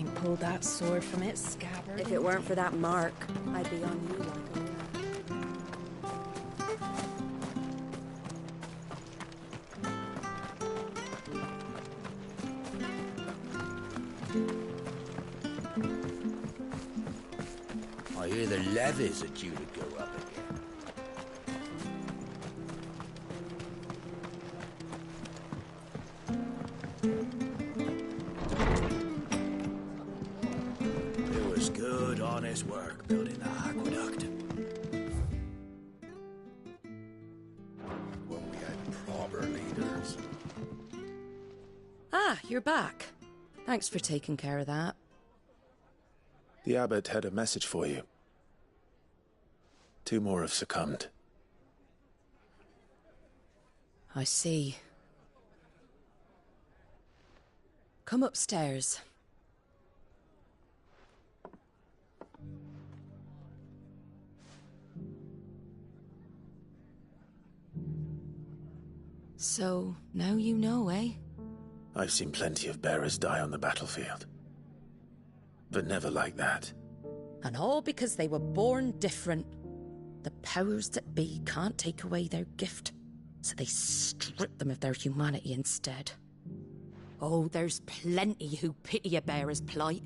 ain't pulled that sword from its scabbard. If it weren't for that mark, I'd be on you like a rat. I hear the levies are due to go up again. It was good, honest work building the aqueduct. When we had proper leaders. Ah, you're back. Thanks for taking care of that. The abbot had a message for you. 2 more have succumbed. I see. Come upstairs. So, now you know, eh? I've seen plenty of bearers die on the battlefield. But never like that. And all because they were born different. The powers that be can't take away their gift, so they strip them of their humanity instead. Oh, there's plenty who pity a bearer's plight.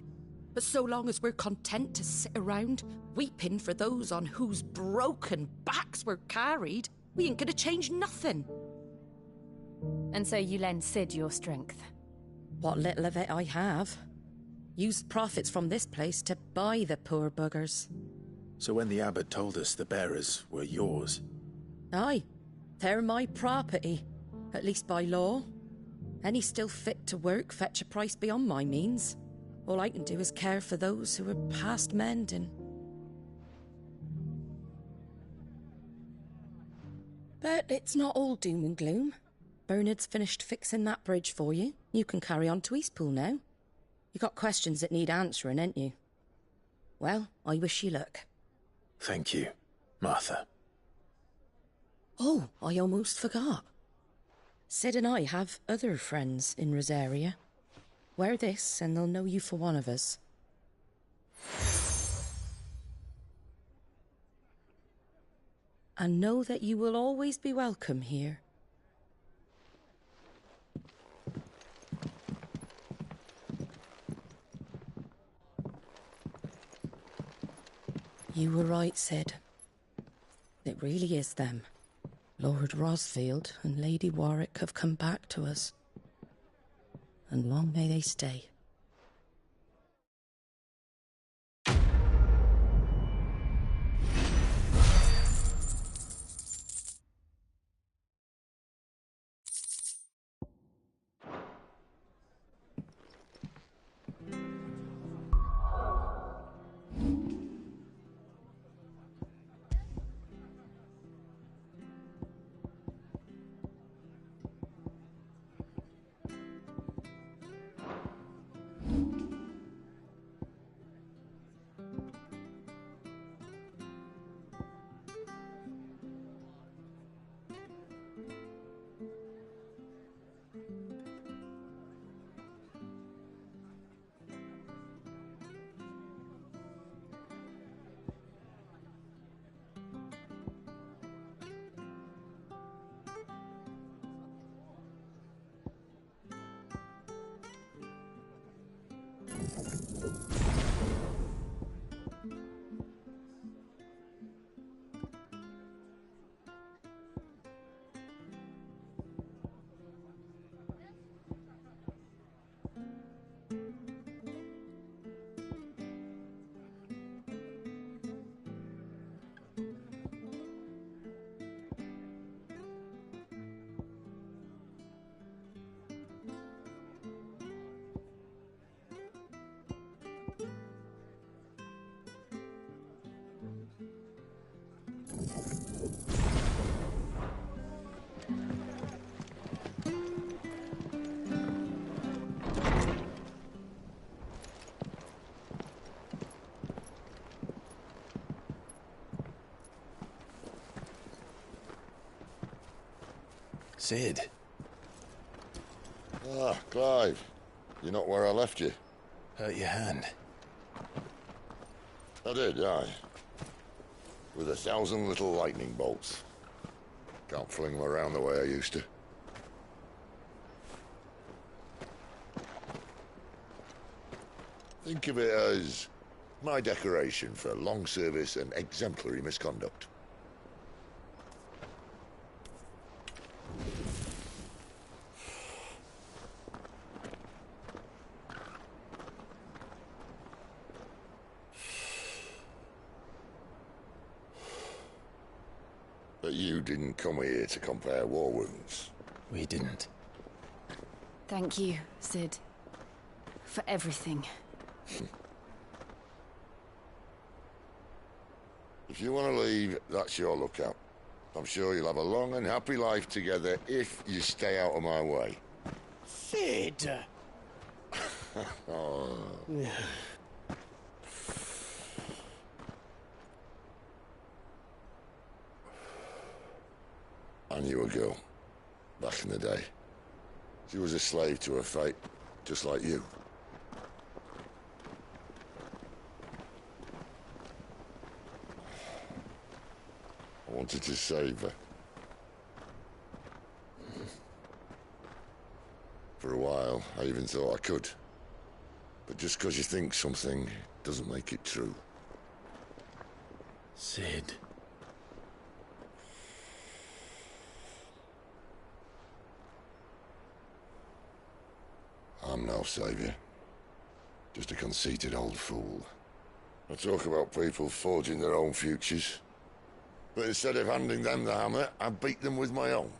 But so long as we're content to sit around, weeping for those on whose broken backs we're carried, we ain't gonna change nothing. And so you lend Cid your strength? What little of it I have. Used profits from this place to buy the poor buggers. So when the abbot told us the bearers were yours... Aye, they're my property, at least by law. Any still fit to work fetch a price beyond my means. All I can do is care for those who are past mending. But it's not all doom and gloom. Bernard's finished fixing that bridge for you. You can carry on to Eastpool now. You got questions that need answering, ain't you? Well, I wish you luck. Thank you, Martha. Oh, I almost forgot. Cid and I have other friends in Rosaria. Wear this and they'll know you for one of us. And know that you will always be welcome here. You were right, Cid. It really is them. Lord Rosfield and Lady Warwick have come back to us. And long may they stay. Cid. Ah, Clive. You're not where I left you. Hurt your hand. I did, aye. With 1,000 little lightning bolts. Can't fling them around the way I used to. Think of it as my decoration for long service and exemplary misconduct. But you didn't come here to compare war wounds. We didn't. Thank you, Cid. For everything. If you want to leave, that's your lookout. I'm sure you'll have a long and happy life together if you stay out of my way. Cid! Oh. I knew a girl, back in the day. She was a slave to her fate, just like you. I wanted to save her. For a while, I even thought I could. But just because you think something doesn't make it true. Cid. I'm no savior. Just a conceited old fool. I talk about people forging their own futures. But instead of handing them the hammer, I beat them with my own.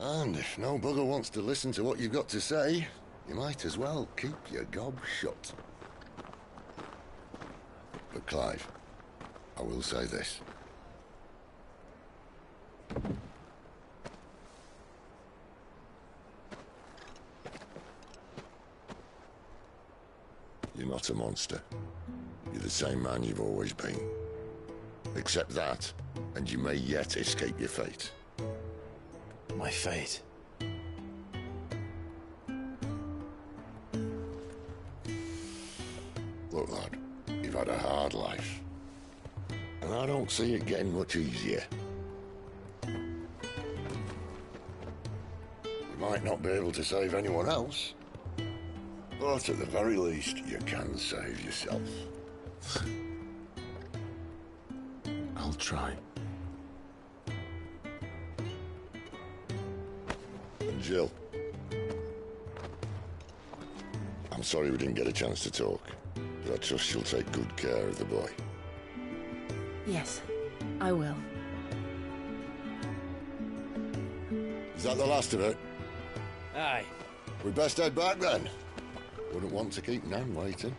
And if no bugger wants to listen to what you've got to say, you might as well keep your gob shut. But Clive, I will say this. You're not a monster. You're the same man you've always been. Accept that, and you may yet escape your fate. My fate. Look, lad, you've had a hard life. And I don't see it getting much easier. You might not be able to save anyone else, but at the very least, you can save yourself. I'll try. And Jill, I'm sorry we didn't get a chance to talk, but I trust you'll take good care of the boy. Yes, I will. Is that the last of it? Aye. We best head back then. Wouldn't want to keep Nan waiting.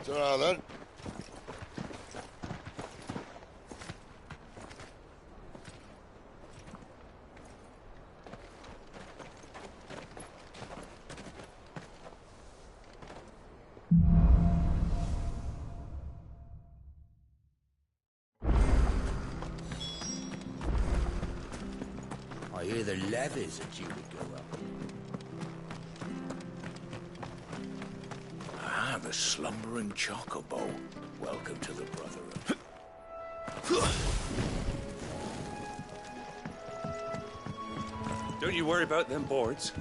Ta-ra then. I hear the levies are due to go up. Ah, the slumbering chocobo. Welcome to the Brotherhood. Don't you worry about them boards.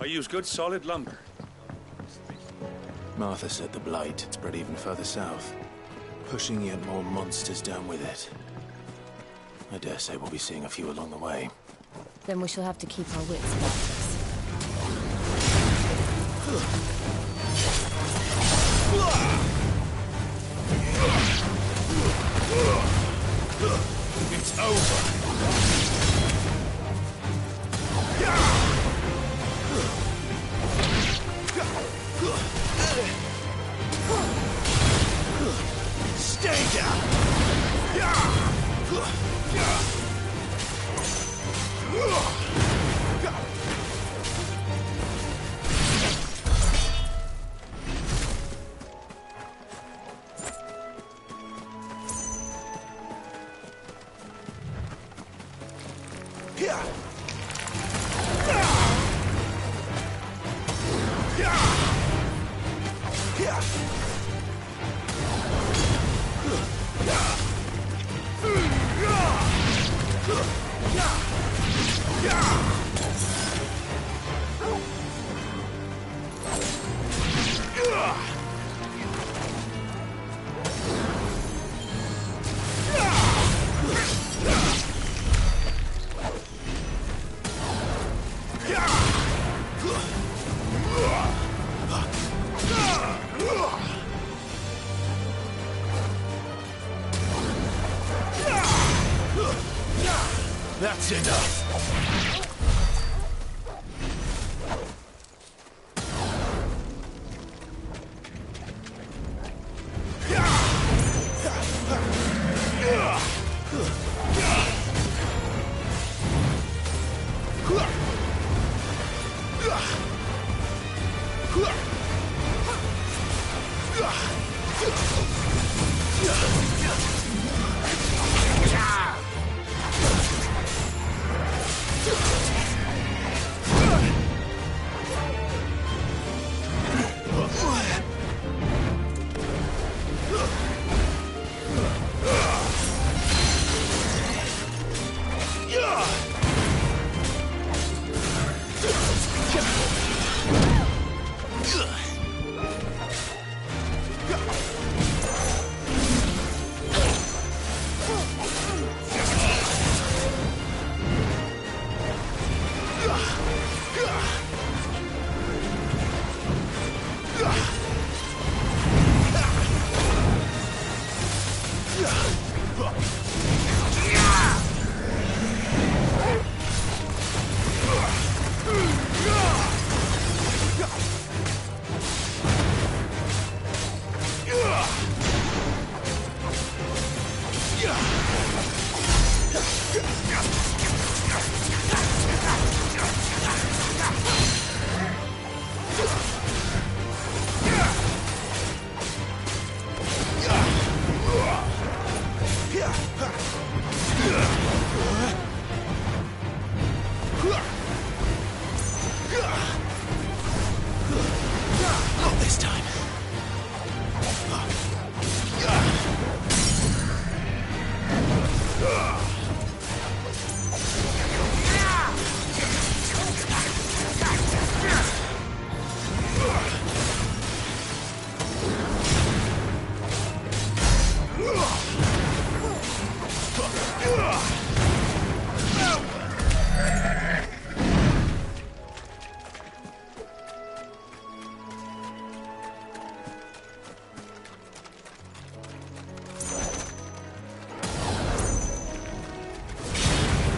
I use good solid lumber. Martha said the blight had spread even further south, pushing yet more monsters down with it. I dare say we'll be seeing a few along the way. Then we shall have to keep our wits about us. It's over. Stay down. That's enough!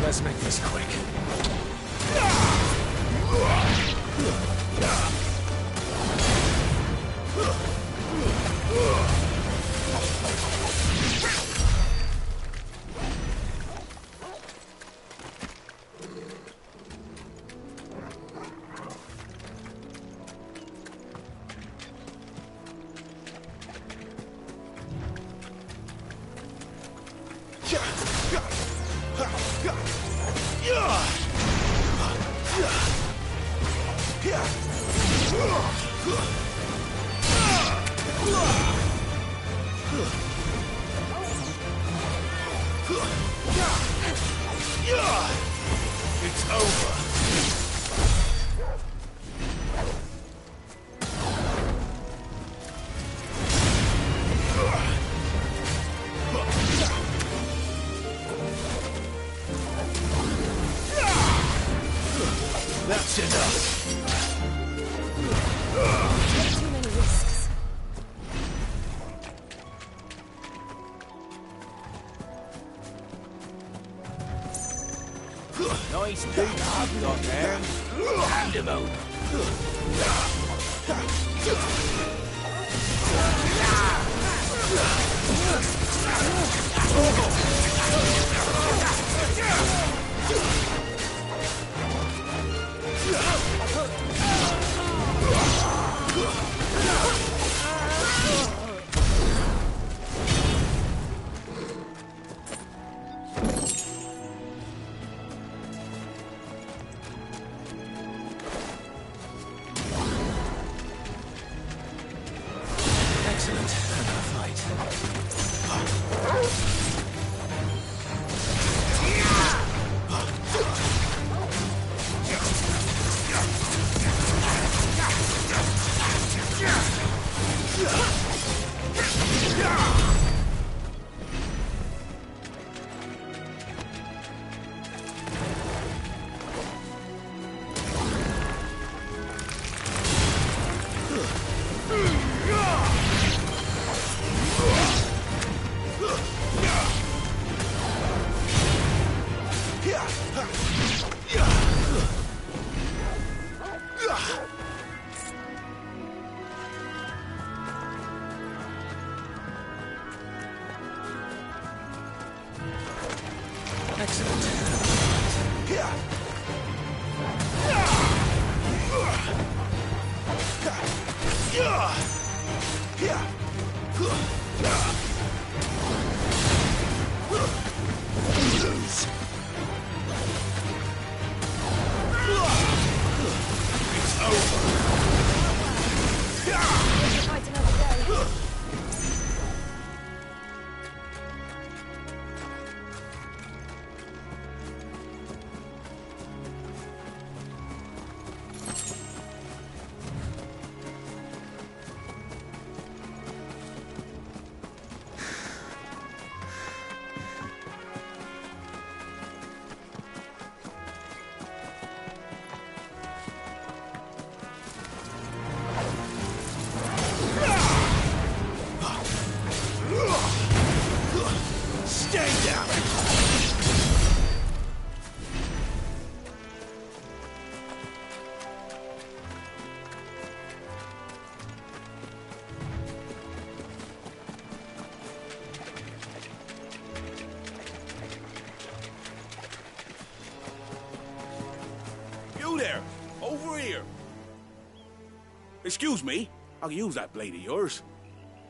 Let's make this quick. It's over. That's enough. Too many risks. Nice big hug got there. Hand him over. Excellent. Fight another day. Stay down! You there! Over here! Excuse me, I'll use that blade of yours.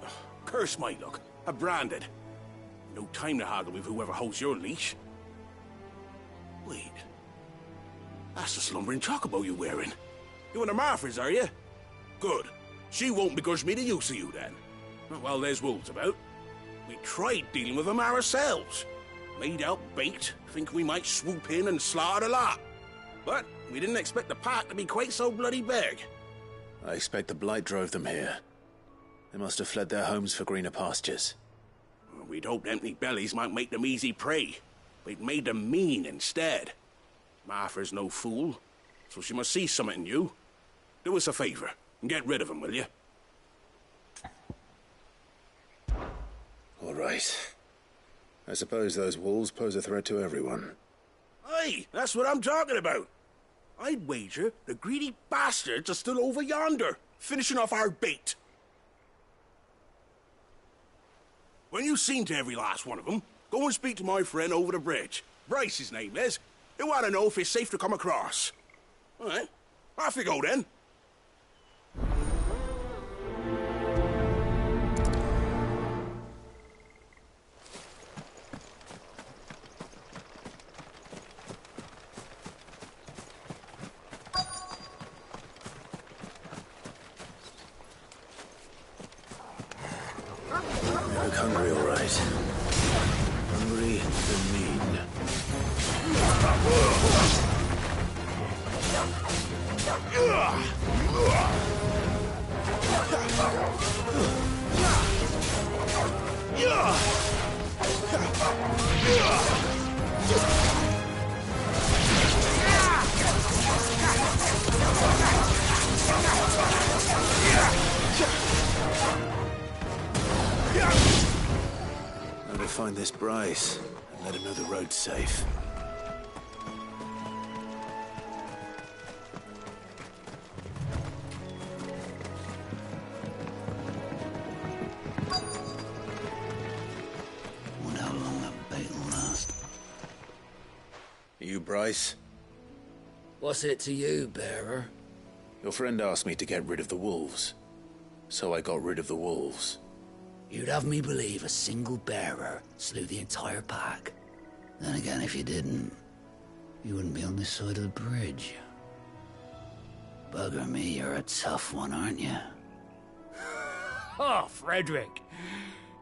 Ugh, curse my luck. I'm branded. No time to haggle with whoever holds your leash. Wait. That's the slumbering chocobo you're wearing. You and the Marthas, are you? Good. She won't begrudge me the use of you, then. Well, there's wolves about. We tried dealing with them ourselves. Made out bait, think we might swoop in and slaughter the lot. But we didn't expect the pack to be quite so bloody big. I expect the Blight drove them here. They must have fled their homes for greener pastures. We'd hoped empty bellies might make them easy prey. We'd made them mean instead. Martha's no fool, so she must see something in you. Do us a favor and get rid of them, will you? All right. I suppose those wolves pose a threat to everyone. Aye, that's what I'm talking about. I'd wager the greedy bastards are still over yonder, finishing off our bait. When you've seen to every last one of them, go and speak to my friend over the bridge. Bryce, his name is. He'll want to know if it's safe to come across. All right, off you go then. You look hungry, all right. Hungry and mean. Now to find this Bryce and let him know the road's safe. Wonder how long that bait will last. You Bryce? What's it to you, bearer? Your friend asked me to get rid of the wolves. So I got rid of the wolves. You'd have me believe a single bearer slew the entire pack. Then again, if you didn't, you wouldn't be on this side of the bridge. Bugger me, you're a tough one, aren't you? Oh, Frederick!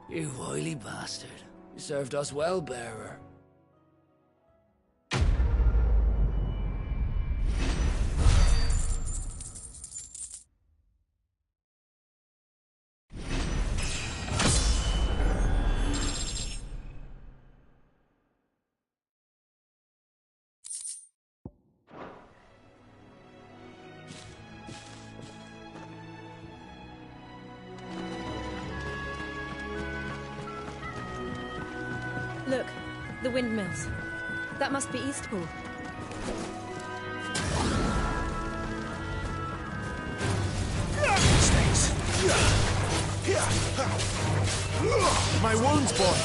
You wily bastard. You served us well, bearer. Look, the windmills. That must be Eastpool. My wounds, boy!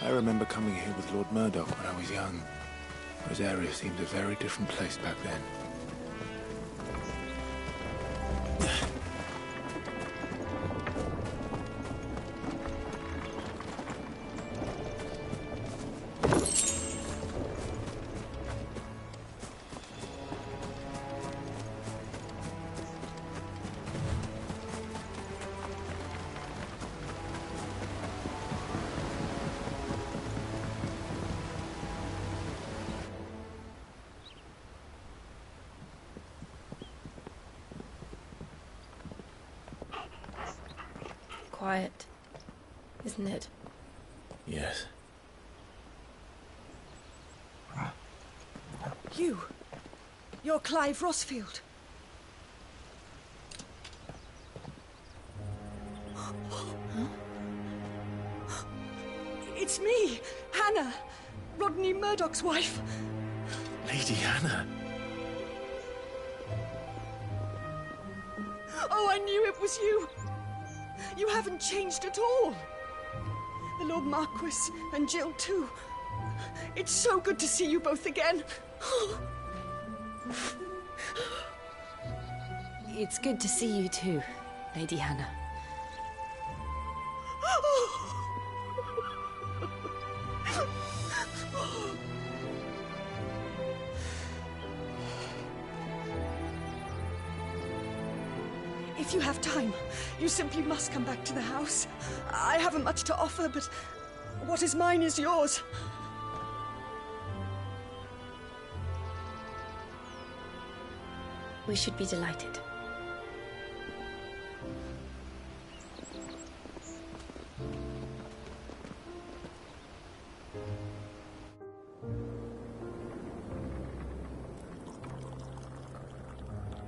I remember coming here with Lord Murdoch when I was young. Rosaria seemed a very different place back then. Quiet, isn't it? Yes. You're Clive Rossfield. It's me, Hannah, Rodney Murdoch's wife. Lady Hannah. Oh, I knew it was you. You haven't changed at all. The Lord Marquis and Jill too. It's so good to see you both again. It's good to see you too, Lady Hannah. If you have time, you simply must come back to the house. I haven't much to offer, but what is mine is yours. We should be delighted.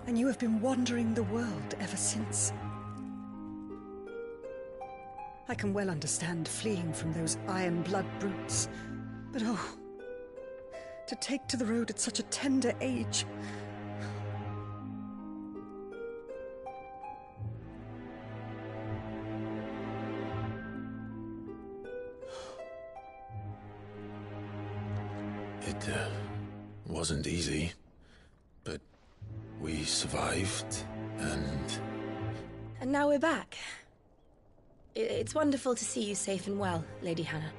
And you have been wandering the world ever since. I can well understand fleeing from those iron blood brutes. But oh, to take to the road at such a tender age. It wasn't easy, but we survived, and... And now we're back. It's wonderful to see you safe and well, Lady Hannah.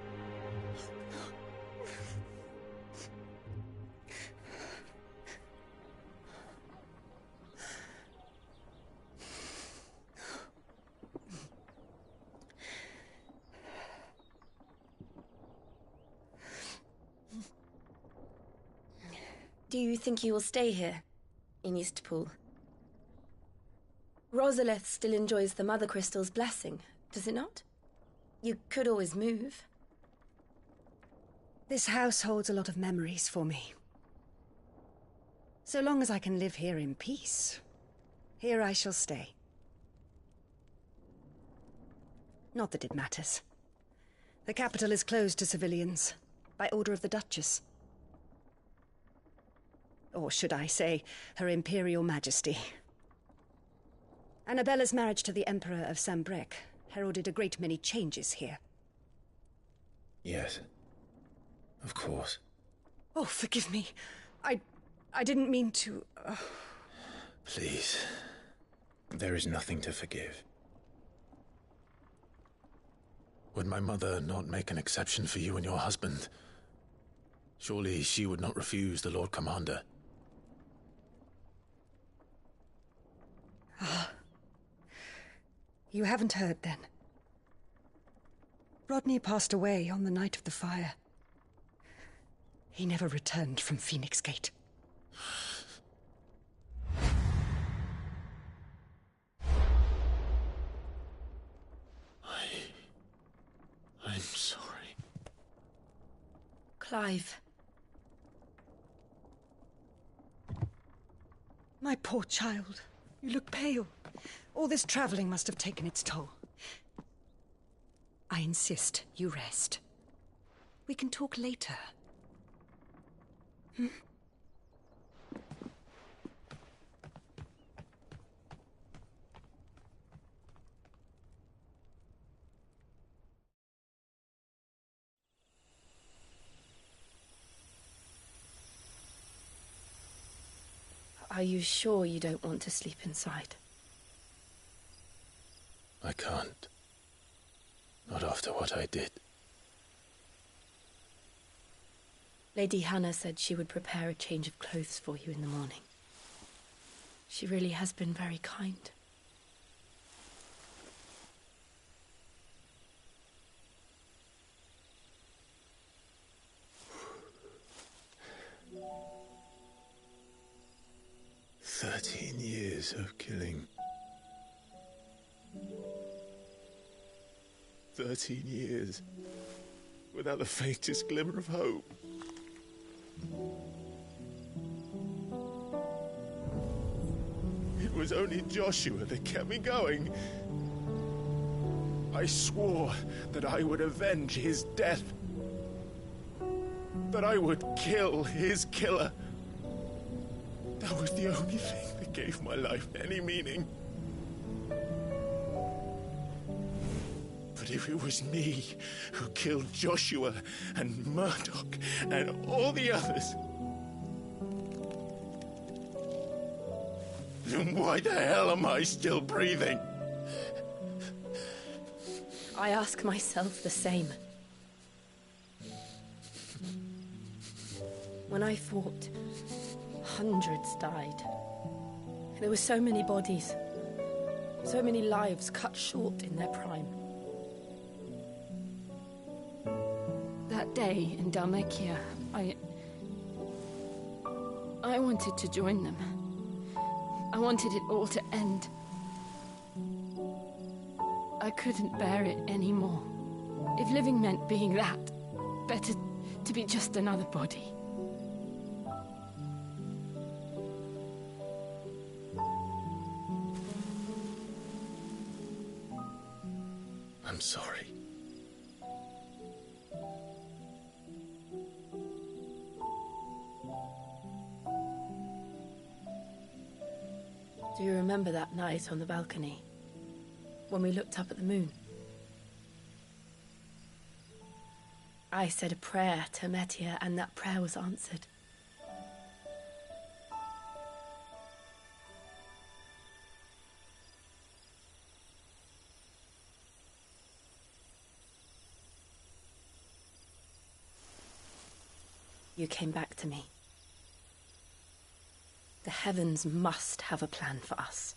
Do you think you will stay here, in Eastpool? Rosalith still enjoys the Mother Crystal's blessing, does it not? You could always move. This house holds a lot of memories for me. So long as I can live here in peace, here I shall stay. Not that it matters. The capital is closed to civilians, by order of the Duchess. Or should I say, Her Imperial Majesty. Annabella's marriage to the Emperor of Sambrec heralded a great many changes here. Yes. Of course. Oh, forgive me. I didn't mean to... Please. There is nothing to forgive. Would my mother not make an exception for you and your husband? Surely she would not refuse the Lord Commander. You haven't heard, then. Rodney passed away on the night of the fire. He never returned from Phoenix Gate. I'm sorry. Clive. My poor child. You look pale. All this traveling must have taken its toll. I insist you rest. We can talk later. Hmm? Are you sure you don't want to sleep inside? I can't. Not after what I did. Lady Hannah said she would prepare a change of clothes for you in the morning. She really has been very kind. Years of killing. 13 years without the faintest glimmer of hope. It was only Joshua that kept me going. I swore that I would avenge his death. That I would kill his killer. That was the only thing that gave my life any meaning. But if it was me who killed Joshua and Murdoch and all the others, then why the hell am I still breathing? I ask myself the same. When I fought, hundreds died. There were so many bodies, so many lives cut short in their prime. That day in Dhalmekia, I wanted to join them. I wanted it all to end. I couldn't bear it anymore. If living meant being that, better to be just another body. I'm sorry. Do you remember that night on the balcony? When we looked up at the moon? I said a prayer to Metia, and that prayer was answered. You came back to me. The heavens must have a plan for us.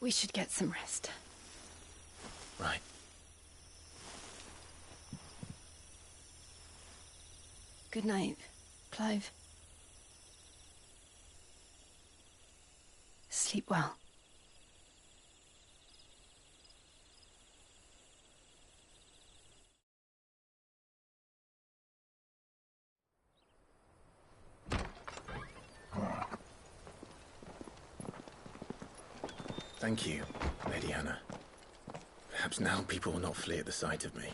We should get some rest. Right. Good night, Clive. Sleep well. Thank you, Lady Hannah. Perhaps now people will not flee at the sight of me.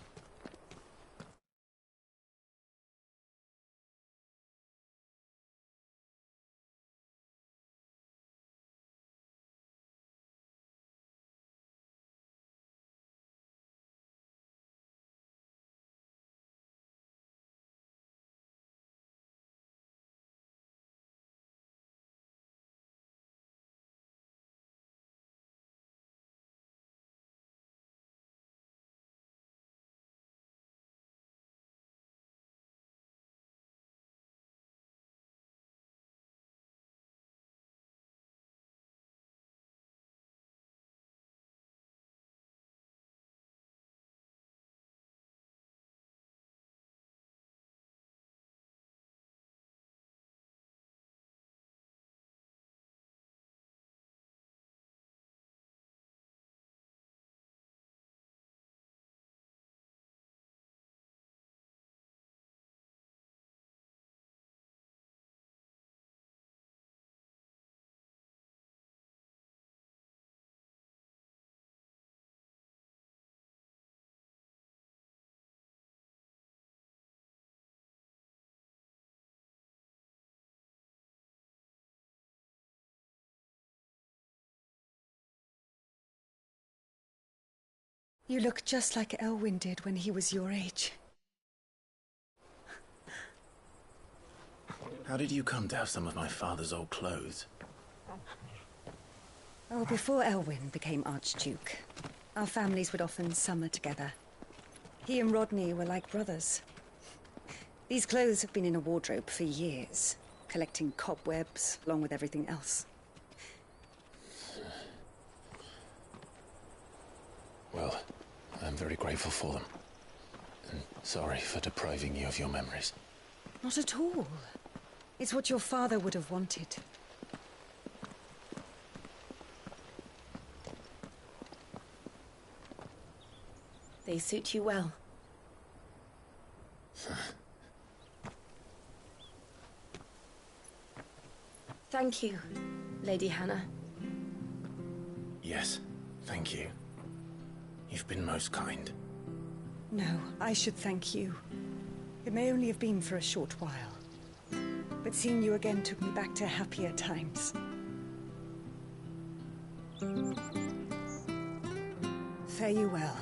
You look just like Elwyn did when he was your age. How did you come to have some of my father's old clothes? Oh, before Elwyn became Archduke, our families would often summer together. He and Rodney were like brothers. These clothes have been in a wardrobe for years, collecting cobwebs along with everything else. Well, I'm very grateful for them. And sorry for depriving you of your memories. Not at all. It's what your father would have wanted. They suit you well. Thank you, Lady Hannah. Yes, thank you. You've been most kind. No, I should thank you. It may only have been for a short while, but seeing you again took me back to happier times. Fare you well,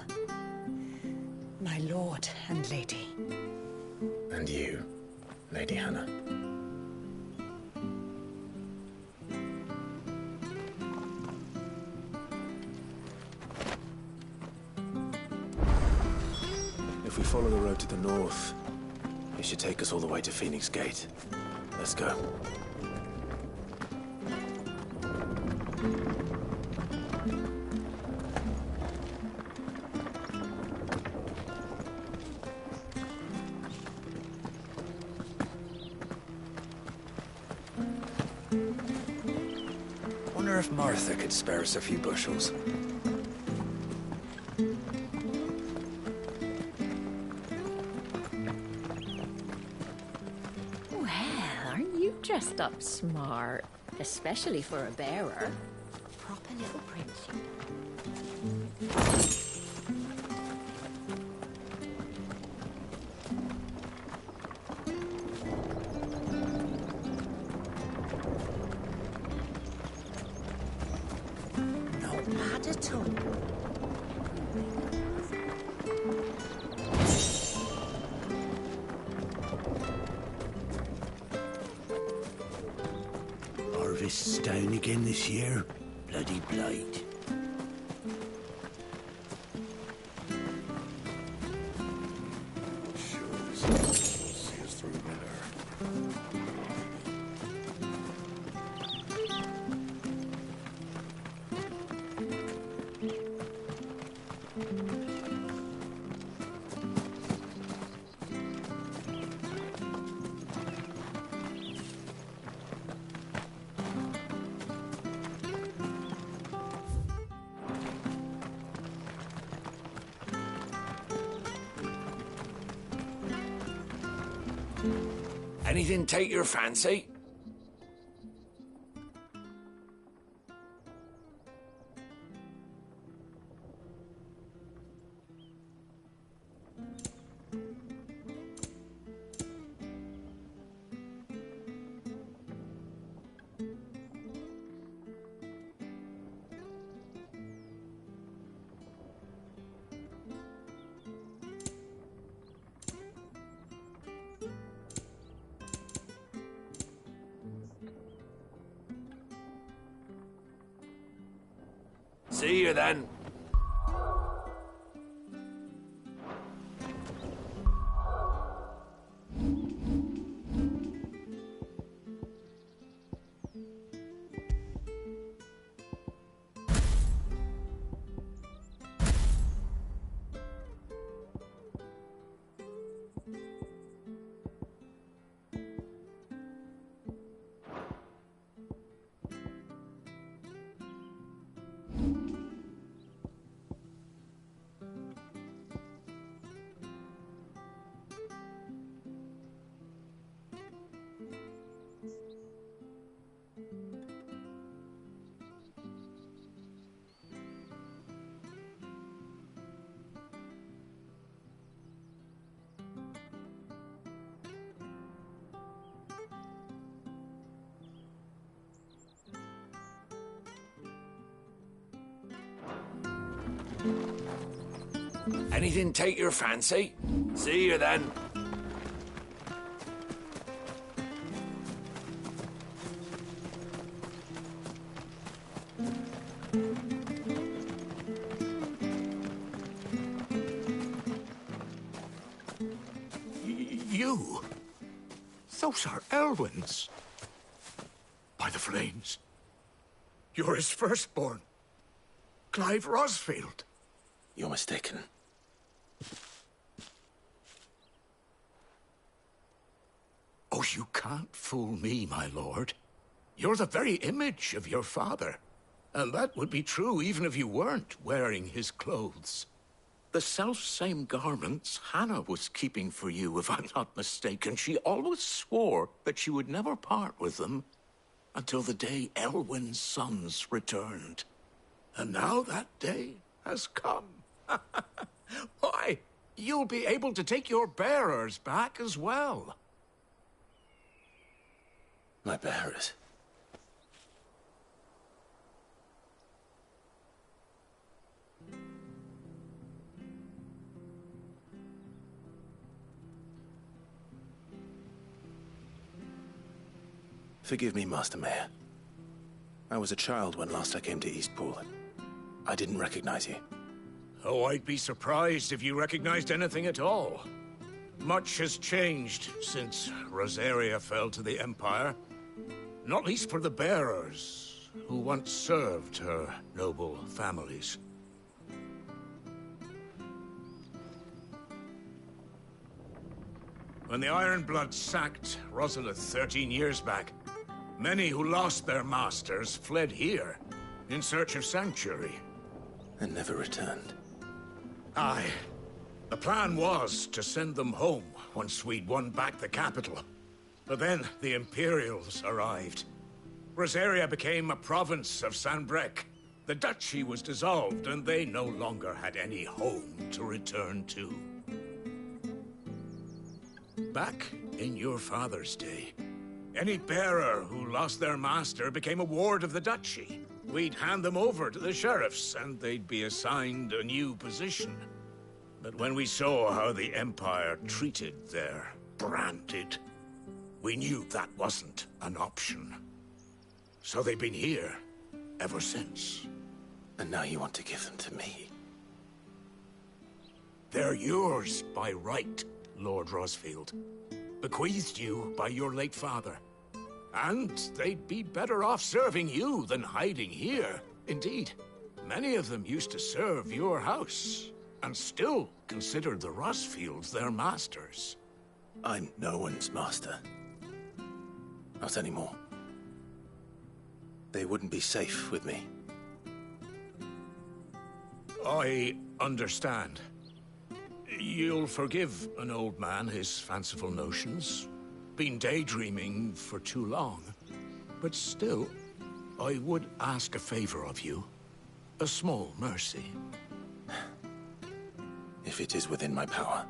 my lord and lady. And you, Lady Hannah. If we follow the road to the north, it should take us all the way to Phoenix Gate. Let's go. Wonder if Martha could spare us a few bushels. Dressed up smart, especially for a bearer. Proper little prince. Not bad at all. Harvest's down again this year. Bloody blight. Sure, this will see us through winter. Anything take your fancy? See you then. Anything take your fancy? See you then. You? Those are Elwyn's. By the flames. You're his firstborn. Clive Rosfield. You're mistaken. Oh, you can't fool me, my lord. You're the very image of your father. And that would be true even if you weren't wearing his clothes. The self-same garments Hannah was keeping for you, if I'm not mistaken. She always swore that she would never part with them until the day Elwyn's sons returned. And now that day has come. Why, you'll be able to take your bearers back as well. My bearers. Forgive me, Master Mayor. I was a child when last I came to Eastpool. I didn't recognize you. Oh, I'd be surprised if you recognized anything at all. Much has changed since Rosaria fell to the Empire. Not least for the bearers, who once served her noble families. When the Ironbloods sacked Rosalith 13 years back, many who lost their masters fled here in search of sanctuary. And never returned. Aye. The plan was to send them home once we'd won back the capital. But then the Imperials arrived. Rosaria became a province of Sanbreque. The duchy was dissolved, and they no longer had any home to return to. Back in your father's day, any bearer who lost their master became a ward of the duchy. We'd hand them over to the sheriffs, and they'd be assigned a new position. But when we saw how the Empire treated their branded, we knew that wasn't an option. So they've been here ever since. And now you want to give them to me? They're yours by right, Lord Rosfield. Bequeathed you by your late father. And they'd be better off serving you than hiding here. Indeed, many of them used to serve your house, and still considered the Rosfields their masters. I'm no one's master. Not anymore. They wouldn't be safe with me. I understand. You'll forgive an old man his fanciful notions. Been daydreaming for too long. But still, I would ask a favor of you. A small mercy. If it is within my power.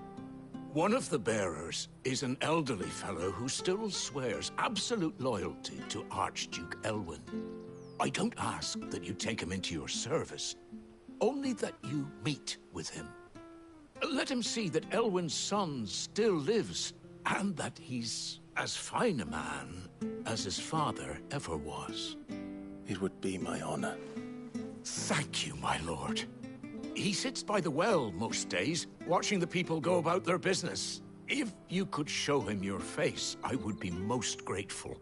One of the bearers is an elderly fellow who still swears absolute loyalty to Archduke Elwyn. I don't ask that you take him into your service, only that you meet with him. Let him see that Elwyn's son still lives, and that he's as fine a man as his father ever was. It would be my honor. Thank you, my lord. He sits by the well most days, watching the people go about their business. If you could show him your face, I would be most grateful.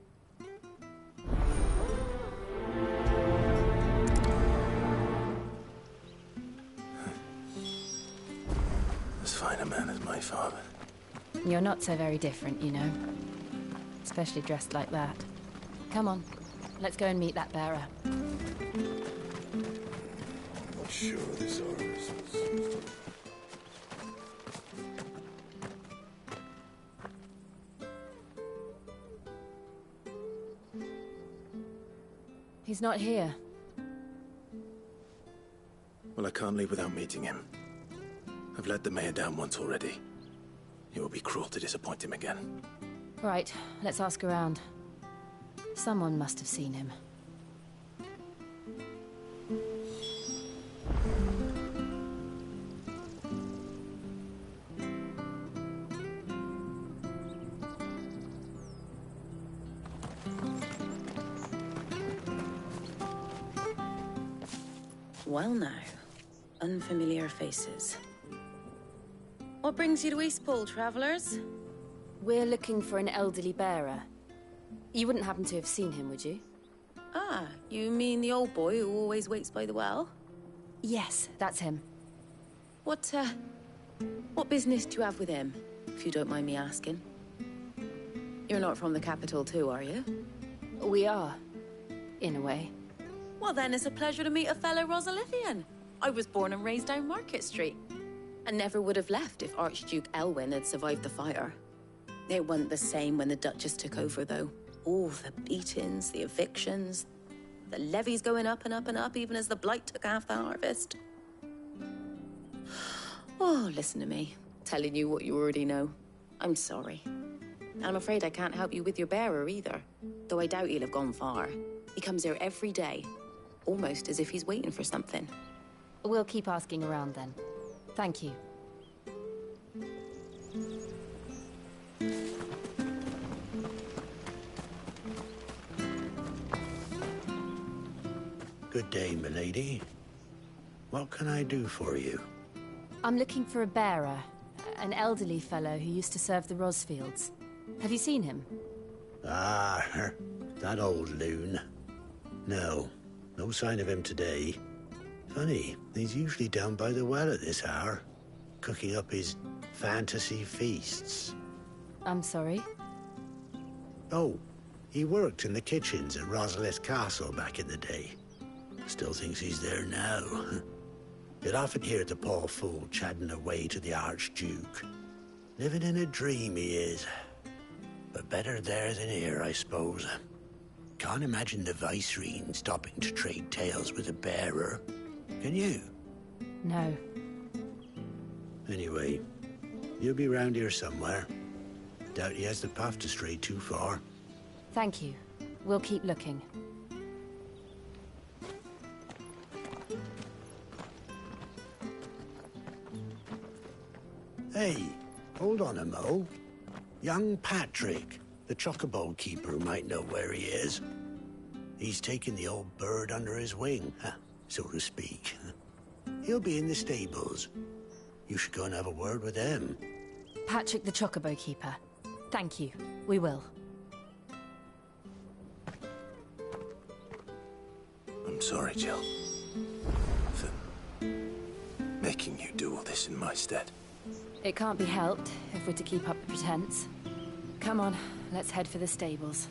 As fine a man as my father. You're not so very different, you know. Especially dressed like that. Come on, let's go and meet that bearer. Not sure this Horus was... He's not here. Well, I can't leave without meeting him. I've let the mayor down once already. It would be cruel to disappoint him again. Right, let's ask around. Someone must have seen him. Well now, unfamiliar faces. What brings you to Eastpool, travellers? We're looking for an elderly bearer. You wouldn't happen to have seen him, would you? Ah, you mean the old boy who always waits by the well? Yes, that's him. What business do you have with him, if you don't mind me asking? You're not from the capital too, are you? We are, in a way. Well then, it's a pleasure to meet a fellow Rosalithian. I was born and raised down Market Street. And never would have left if Archduke Elwyn had survived the fire. It wasn't the same when the Duchess took over, though. All the beatings, the evictions, the levies going up and up and up, even as the blight took half the harvest. Oh, listen to me, telling you what you already know. I'm sorry. And I'm afraid I can't help you with your bearer either, though I doubt he'll have gone far. He comes here every day, almost as if he's waiting for something. We'll keep asking around then. Thank you. Good day, milady. What can I do for you? I'm looking for a bearer, an elderly fellow who used to serve the Rosfields. Have you seen him? Ah, that old loon. No sign of him today. Funny, he's usually down by the well at this hour, cooking up his fantasy feasts. I'm sorry? Oh, he worked in the kitchens at Rosalith Castle back in the day. Still thinks he's there now. You'd often hear the poor fool chatting away to the Archduke. Living in a dream he is. But better there than here, I suppose. Can't imagine the Vicereine stopping to trade tales with a bearer. Can you? No. Anyway, you'll be round here somewhere. Doubt he has the path to stray too far. Thank you. We'll keep looking. Hey, hold on a mo. Young Patrick, the chocobo keeper, might know where he is. He's taken the old bird under his wing, so to speak. He'll be in the stables. You should go and have a word with him. Patrick the chocobo keeper. Thank you. We will. I'm sorry, Jill. For making you do all this in my stead. It can't be helped if we're to keep up the pretense. Come on, let's head for the stables.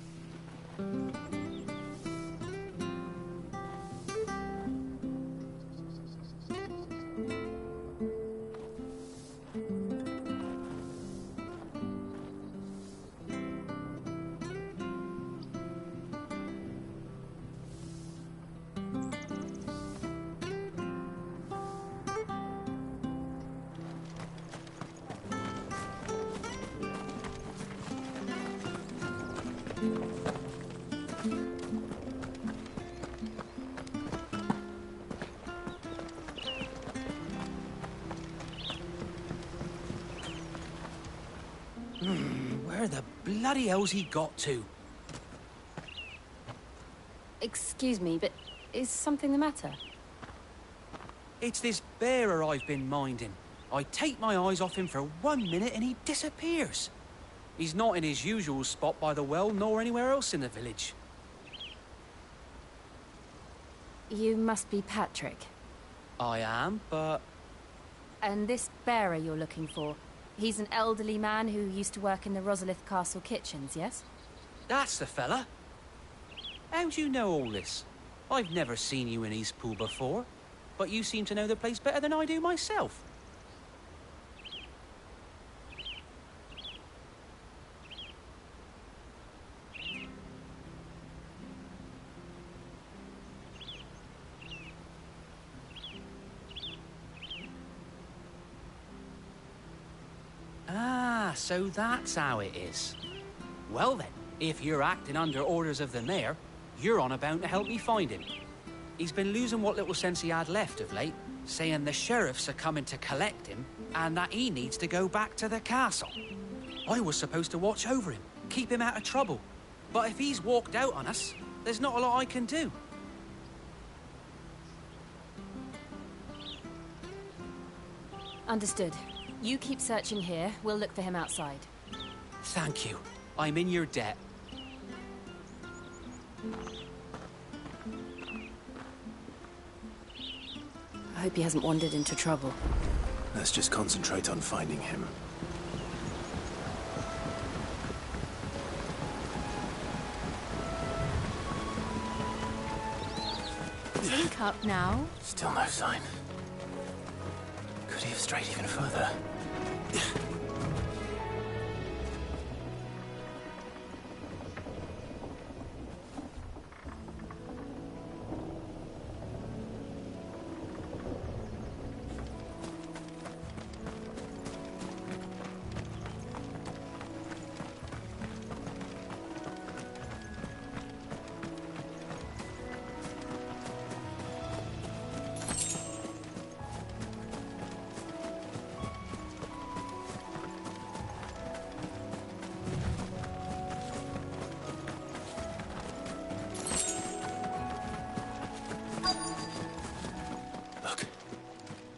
Where the bloody hell's he got to? Excuse me, but is something the matter? It's this bearer I've been minding. I take my eyes off him for 1 minute and he disappears. He's not in his usual spot by the well, nor anywhere else in the village. You must be Patrick. I am, but... And this bearer you're looking for, he's an elderly man who used to work in the Rosalith Castle kitchens, yes? That's the fella. How do you know all this? I've never seen you in Eastpool before, but you seem to know the place better than I do myself. Ah, so that's how it is. Well then, if you're acting under orders of the mayor, you're on about to help me find him. He's been losing what little sense he had left of late, saying the sheriffs are coming to collect him and that he needs to go back to the castle. I was supposed to watch over him, keep him out of trouble. But if he's walked out on us, there's not a lot I can do. Understood. You keep searching here. We'll look for him outside. Thank you. I'm in your debt. I hope he hasn't wandered into trouble. Let's just concentrate on finding him. Link up now. Still no sign. Could he have strayed even further?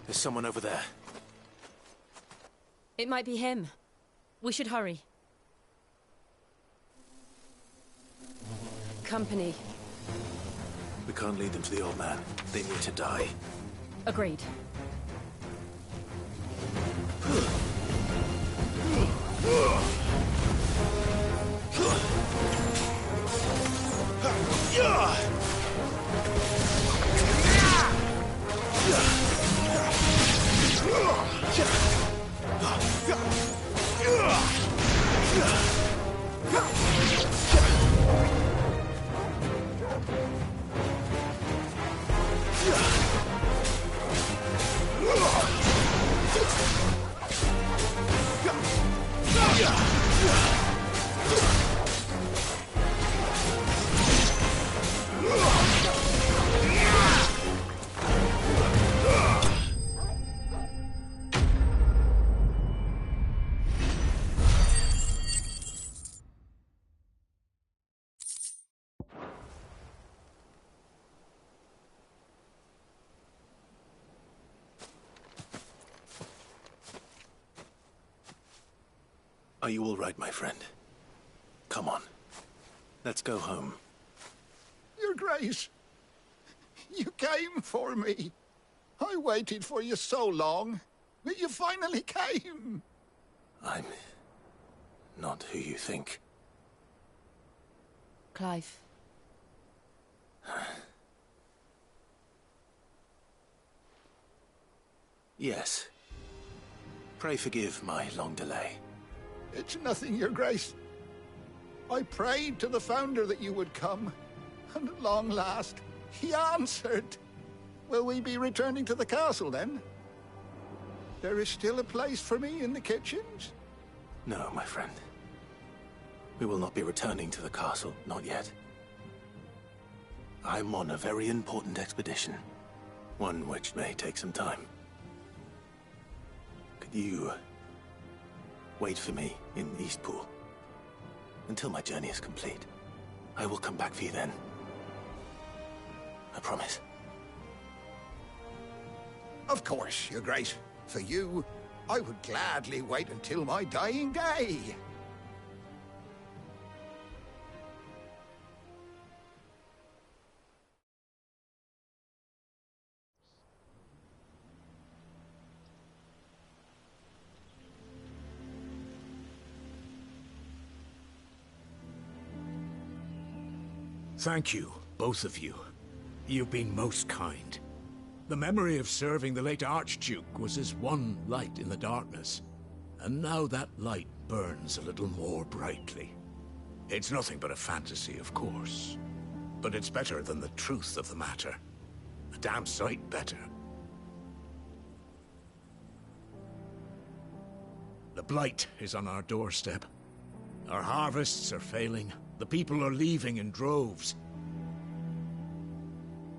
There's someone over there. It might be him. We should hurry. Company. We can't lead them to the old man. They need to die. Agreed. Are you all right, my friend? Come on. Let's go home. Your Grace, you came for me. I waited for you so long, but you finally came. I'm not who you think. Clive. Yes. Pray forgive my long delay. It's nothing, Your Grace. I prayed to the Founder that you would come, and at long last, he answered. Will we be returning to the castle, then? There is still a place for me in the kitchens? No, my friend. We will not be returning to the castle, not yet. I'm on a very important expedition. One which may take some time. Could you wait for me in Eastpool until my journey is complete? I will come back for you then. I promise. Of course, Your Grace. For you, I would gladly wait until my dying day. Thank you, both of you. You've been most kind. The memory of serving the late Archduke was as one light in the darkness, and now that light burns a little more brightly. It's nothing but a fantasy, of course, but it's better than the truth of the matter. A damn sight better. The Blight is on our doorstep. Our harvests are failing. The people are leaving in droves.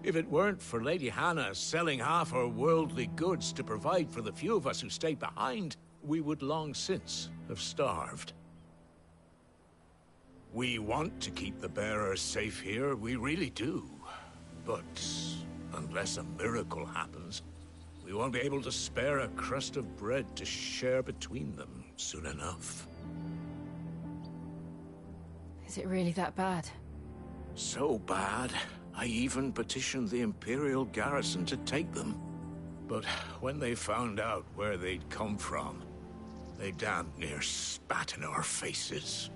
If it weren't for Lady Hannah selling half her worldly goods to provide for the few of us who stayed behind, we would long since have starved. We want to keep the bearers safe here, we really do. But unless a miracle happens, we won't be able to spare a crust of bread to share between them soon enough. Is it really that bad? So bad, I even petitioned the Imperial garrison to take them. But when they found out where they'd come from, they damn near spat in our faces.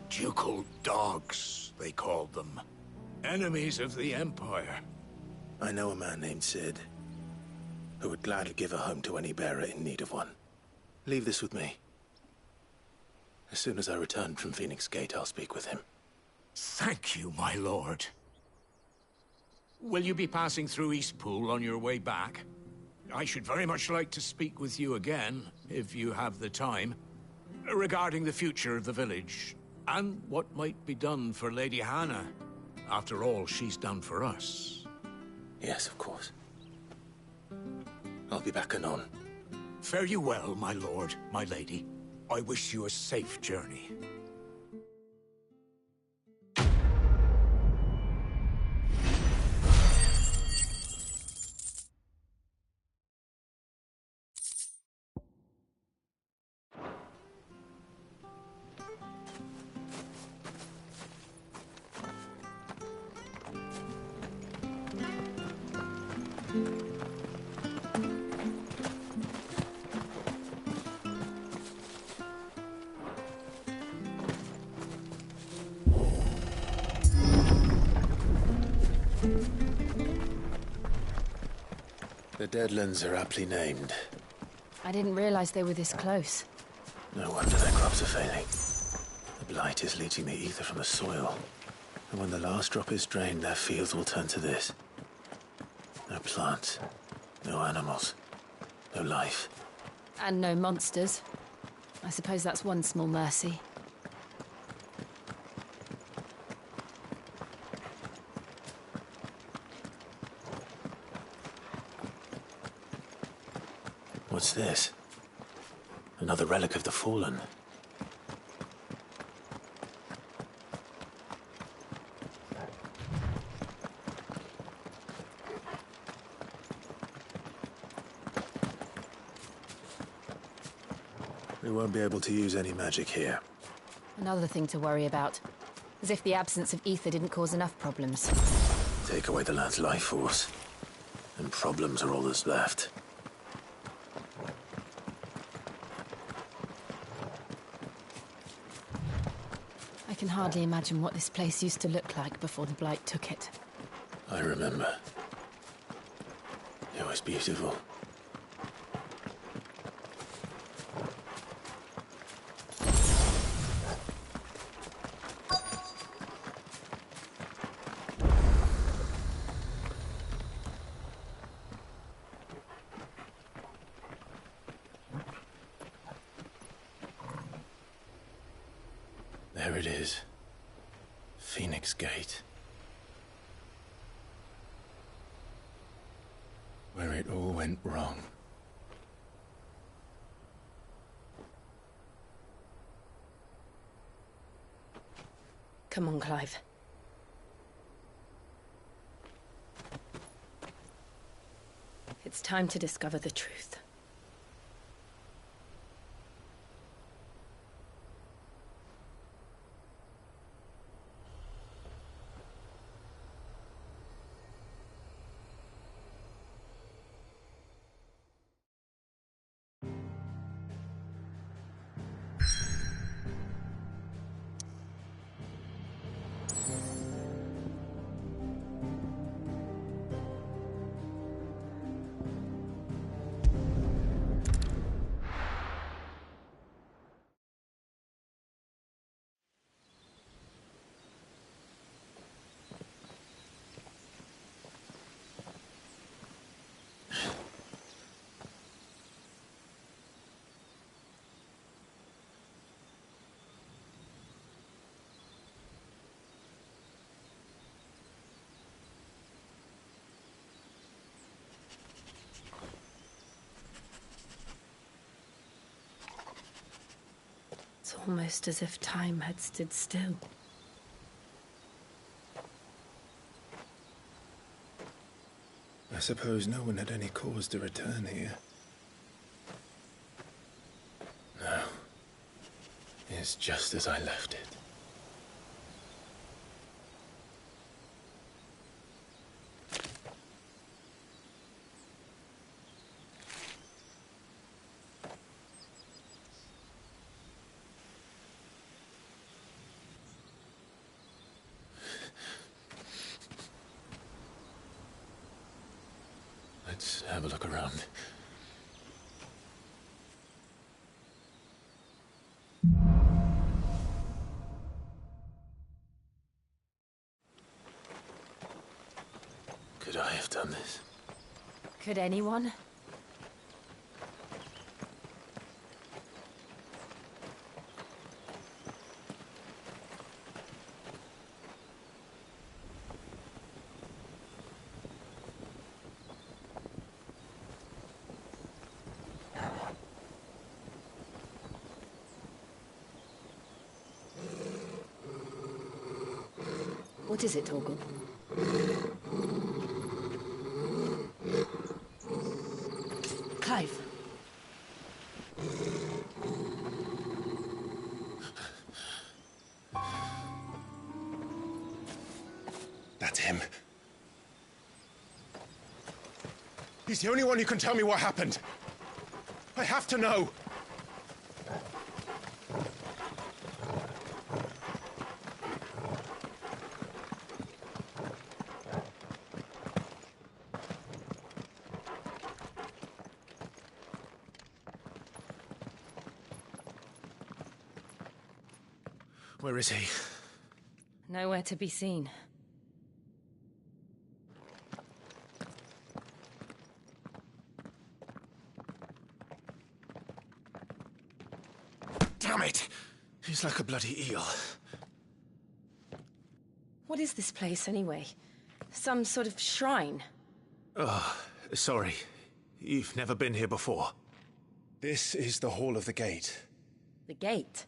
Ducal dogs, they called them. Enemies of the Empire. I know a man named Cid, who would gladly give a home to any bearer in need of one. Leave this with me. As soon as I return from Phoenix Gate, I'll speak with him. Thank you, my lord. Will you be passing through Eastpool on your way back? I should very much like to speak with you again, if you have the time, regarding the future of the village, and what might be done for Lady Hannah, after all she's done for us. Yes, of course. I'll be back anon. Fare you well, my lord, my lady. I wish you a safe journey. The Deadlands are aptly named. I didn't realize they were this close. No wonder their crops are failing. The blight is leaching the ether from the soil. And when the last drop is drained, their fields will turn to this. No plants, no animals, no life. And no monsters. I suppose that's one small mercy. What's this? Another relic of the Fallen. We won't be able to use any magic here. Another thing to worry about. As if the absence of ether didn't cause enough problems. Take away the lad's life force, and problems are all that's left. I can hardly imagine what this place used to look like before the Blight took it. I remember. It was beautiful. There it is. Phoenix Gate. Where it all went wrong. Come on, Clive. It's time to discover the truth. It's almost as if time had stood still. I suppose no one had any cause to return here. No. It's just as I left it. Let's have a look around. Could I have done this? Could anyone? What is it, Torgal? Clive. That's him. He's the only one who can tell me what happened. I have to know. Where is he? Nowhere to be seen. Damn it! He's like a bloody eel. What is this place, anyway? Some sort of shrine? Oh, sorry. You've never been here before. This is the Hall of the Gate. The gate?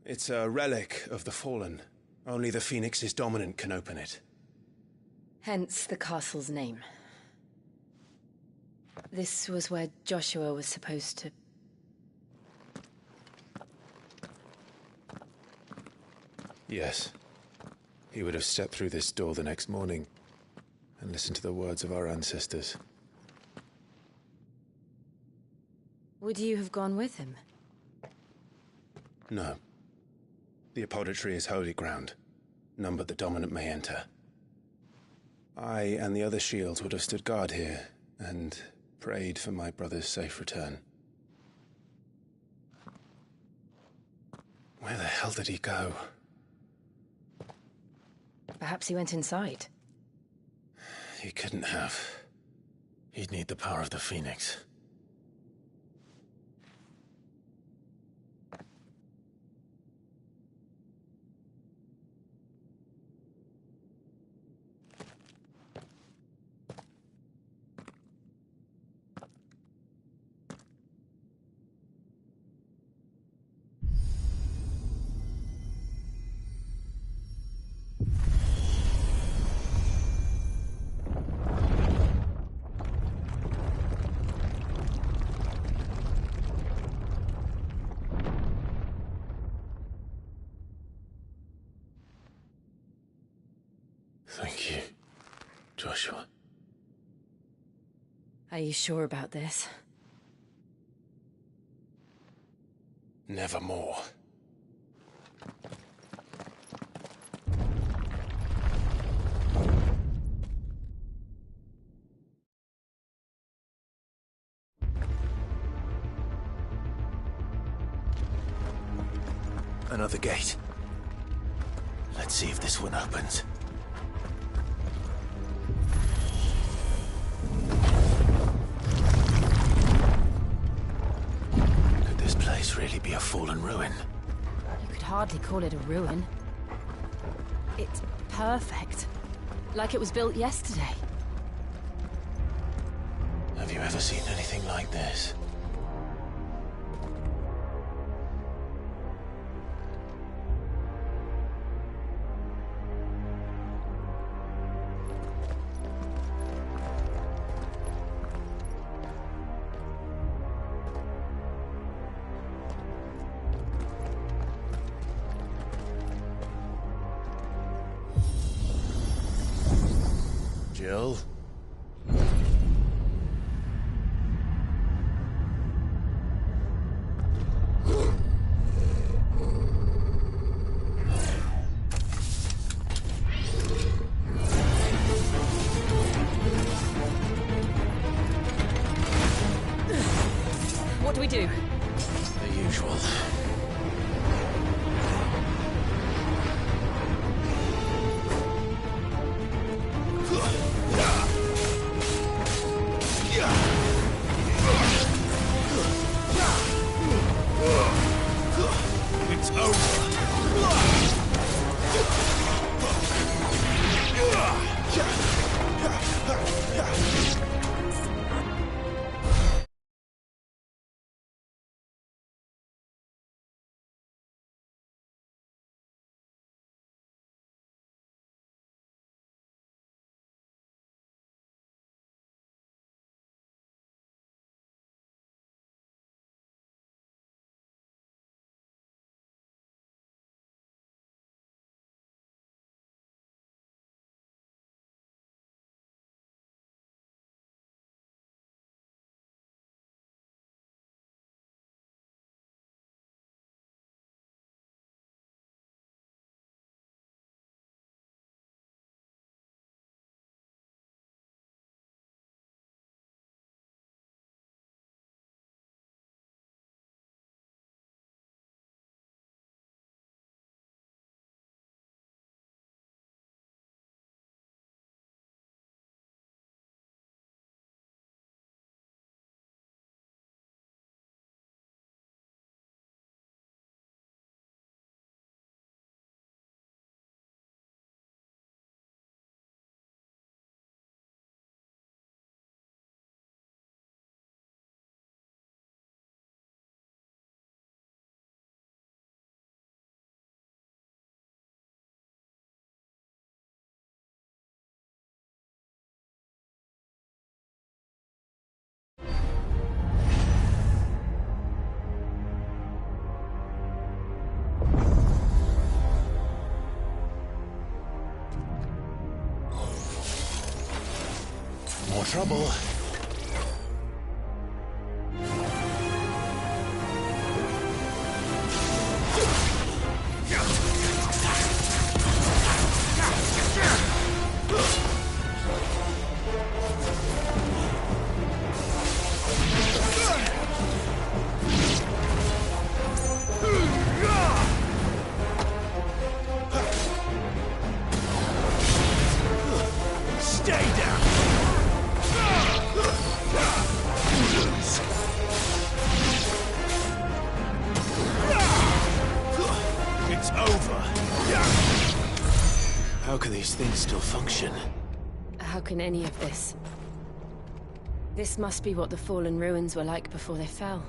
It's a relic of the Fallen. Only the Phoenix's dominant can open it. Hence the castle's name. This was where Joshua was supposed to... Yes. He would have stepped through this door the next morning and listened to the words of our ancestors. Would you have gone with him? No. The Apothecary is holy ground. None but the dominant may enter. I and the other shields would have stood guard here and prayed for my brother's safe return. Where the hell did he go? Perhaps he went inside. He couldn't have. He'd need the power of the Phoenix. Thank you, Joshua. Are you sure about this? Nevermore. Another gate. Let's see if this one opens. Could this place really be a fallen ruin? You could hardly call it a ruin. It's perfect. Like it was built yesterday. Have you ever seen anything like this? Jill. What do we do? The usual. It's over. More trouble. Stay down! It's over. How can these things still function? How can any of this? This must be what the fallen ruins were like before they fell.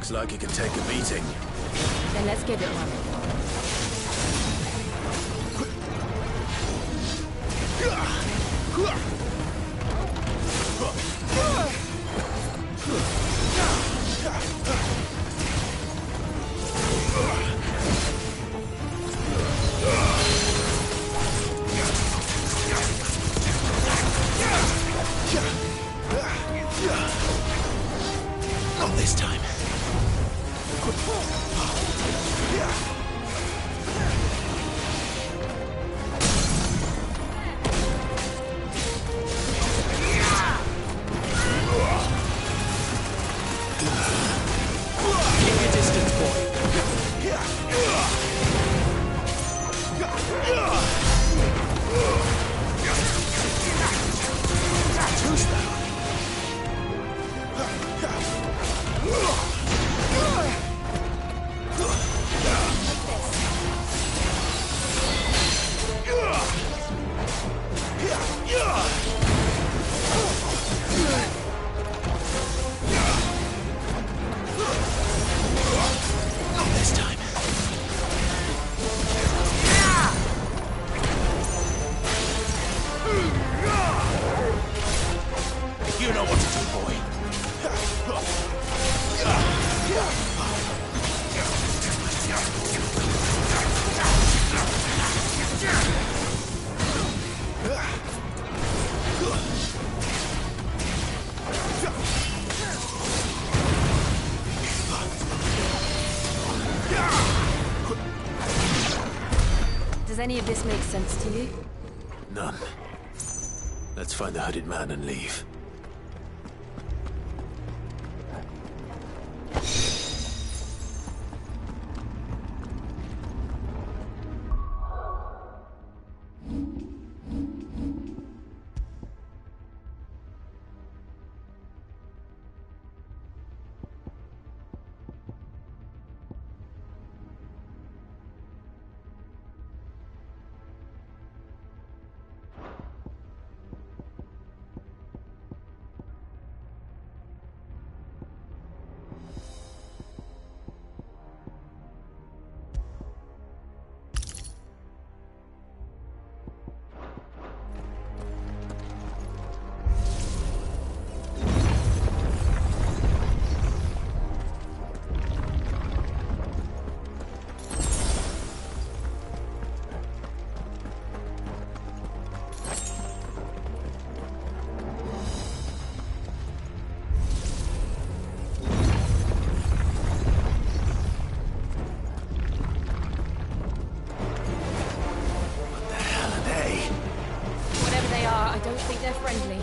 Looks like he can take a beating. Then let's give it one. Not this time. Keep your distance, boy. Who's that? Not this time. You know what to do, boy. Does any of this make sense to you? None. Let's find the hooded man and leave. I don't think they're friendly.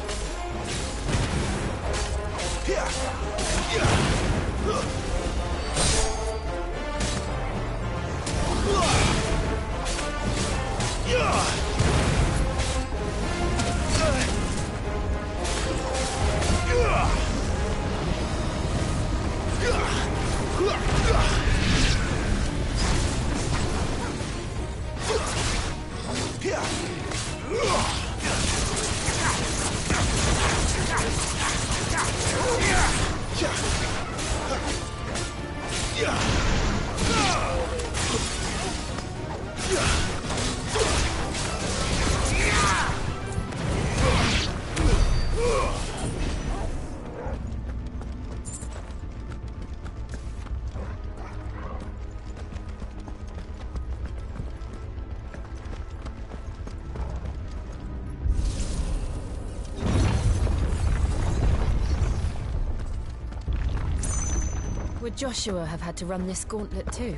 Would Joshua have had to run this gauntlet too?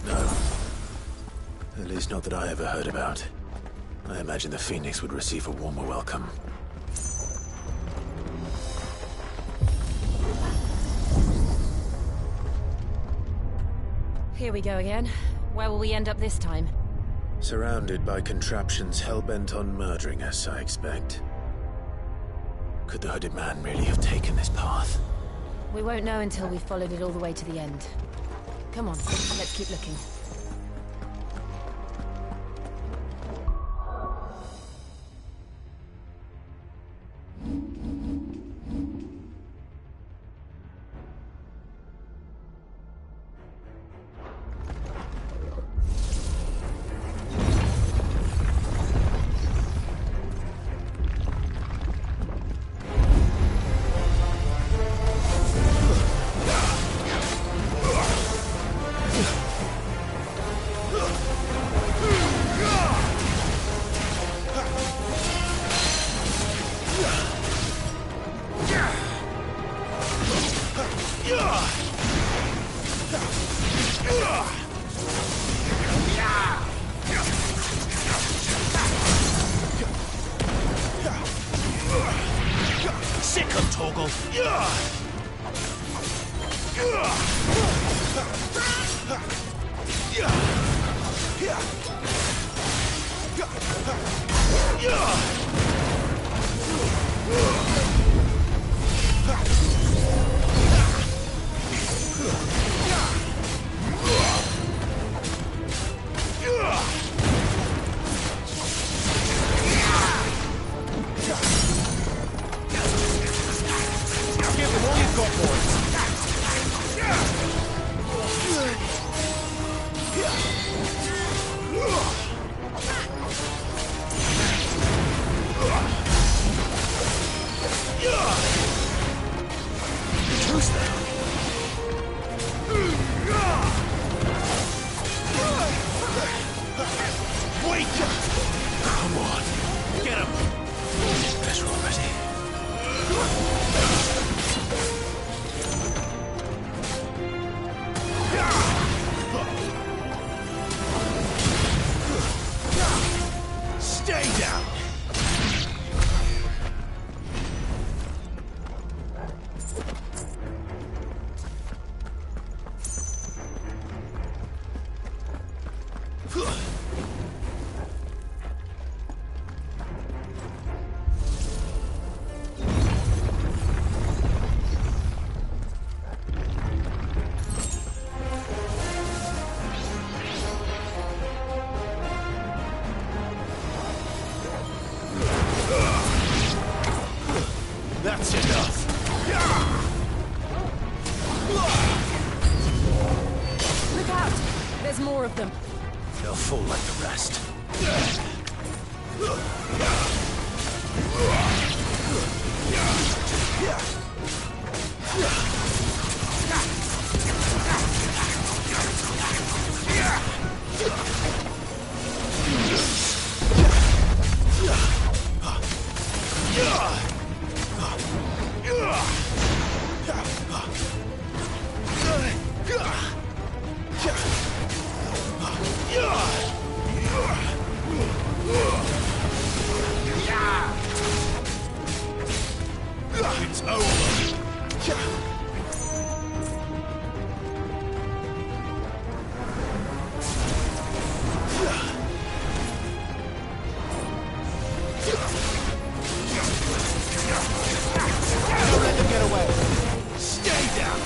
No. At least not that I ever heard about. I imagine the Phoenix would receive a warmer welcome. Here we go again. Where will we end up this time? Surrounded by contraptions hell-bent on murdering us, I expect. Could the hooded man really have taken this path? We won't know until we've followed it all the way to the end. Come on, let's keep looking. Careful. Give them all you've got, boys. Who's that? Wake up! Come on, get him! He's better already. Stay down! That's enough. Look out! There's more of them. They'll fall like the rest. It's over. Don't let them get away. Stay down.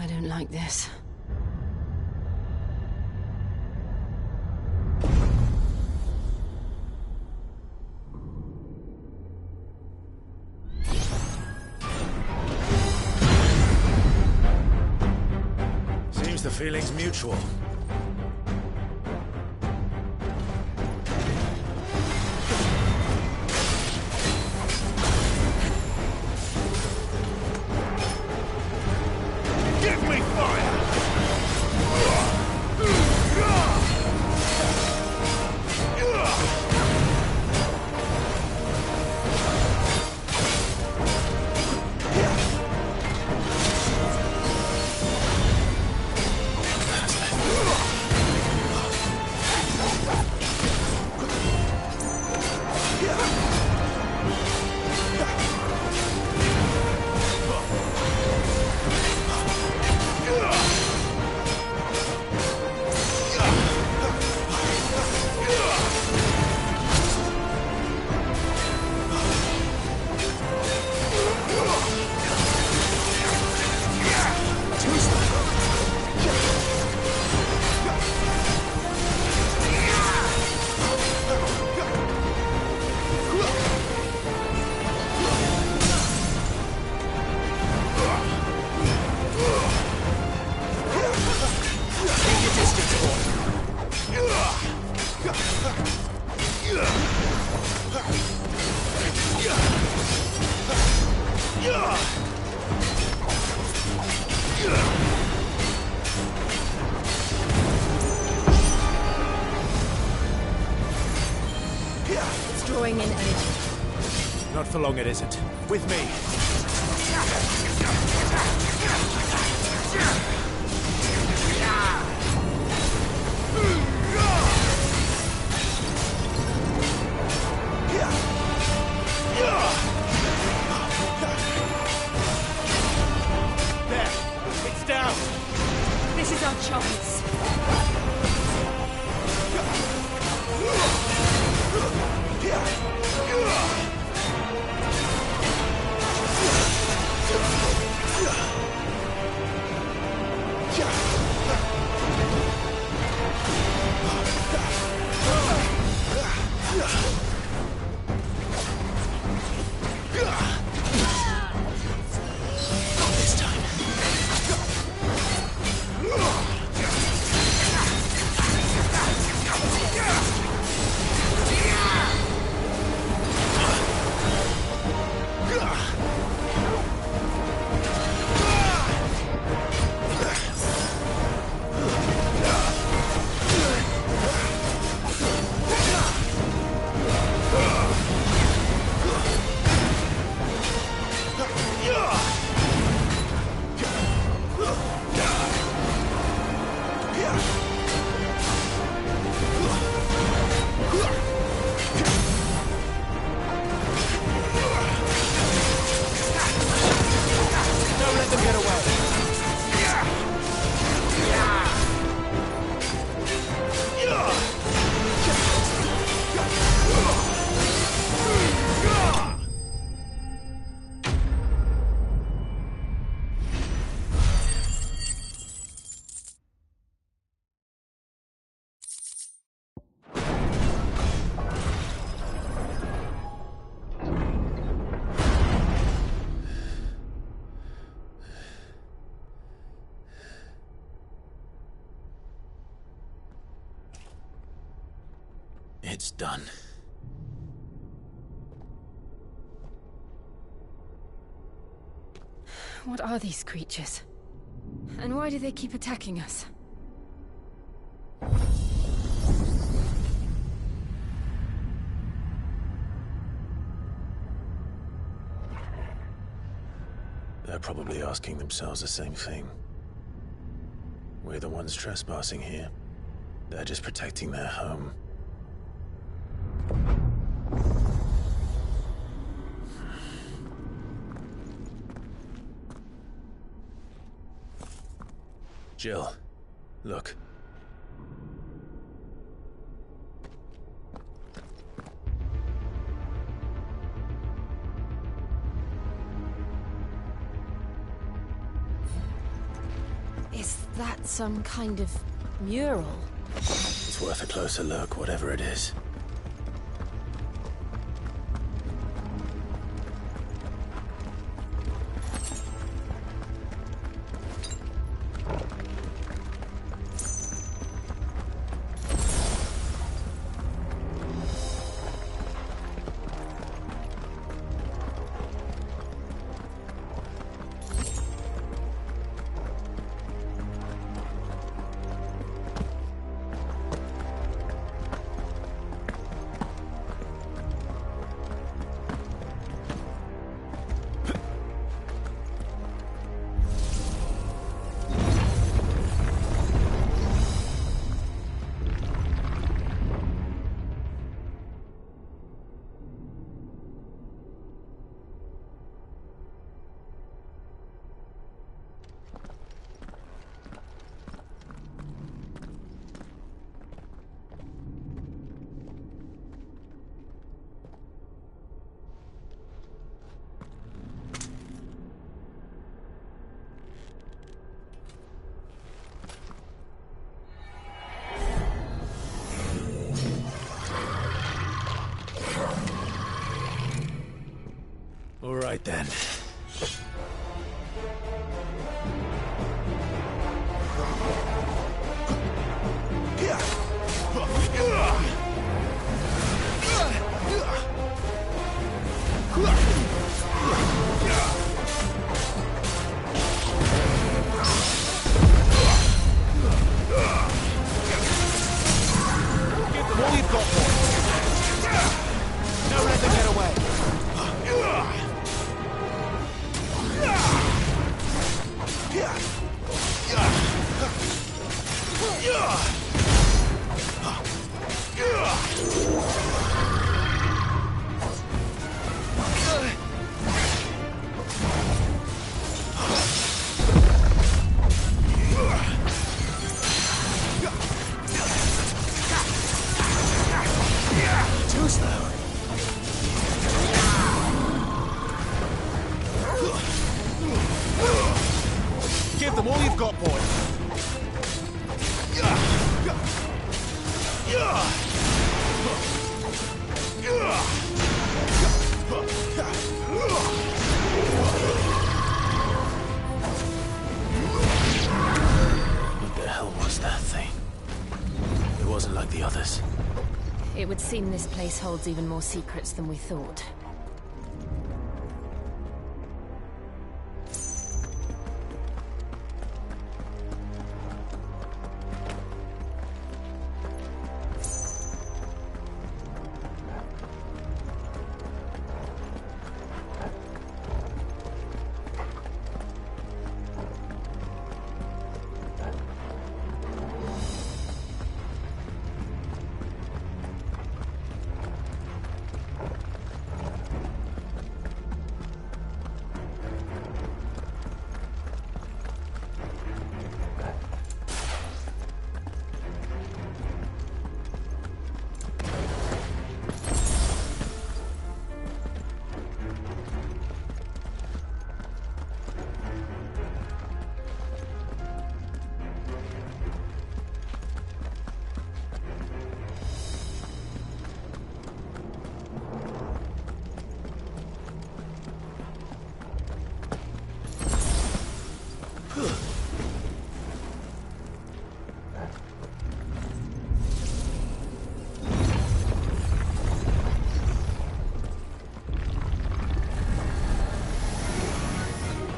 I don't like this. Seems the feeling's mutual. Give me fire! for long it isn't. With me. There! It's down! This is our chance. It's done. What are these creatures? And why do they keep attacking us? They're probably asking themselves the same thing. We're the ones trespassing here. They're just protecting their home. Jill, look. Is that some kind of mural? It's worth a closer look, whatever it is. All right then. Give them all you've got, boys. Don't let them get away. Give them all you've got, boy. What the hell was that thing? It wasn't like the others. It would seem this place holds even more secrets than we thought.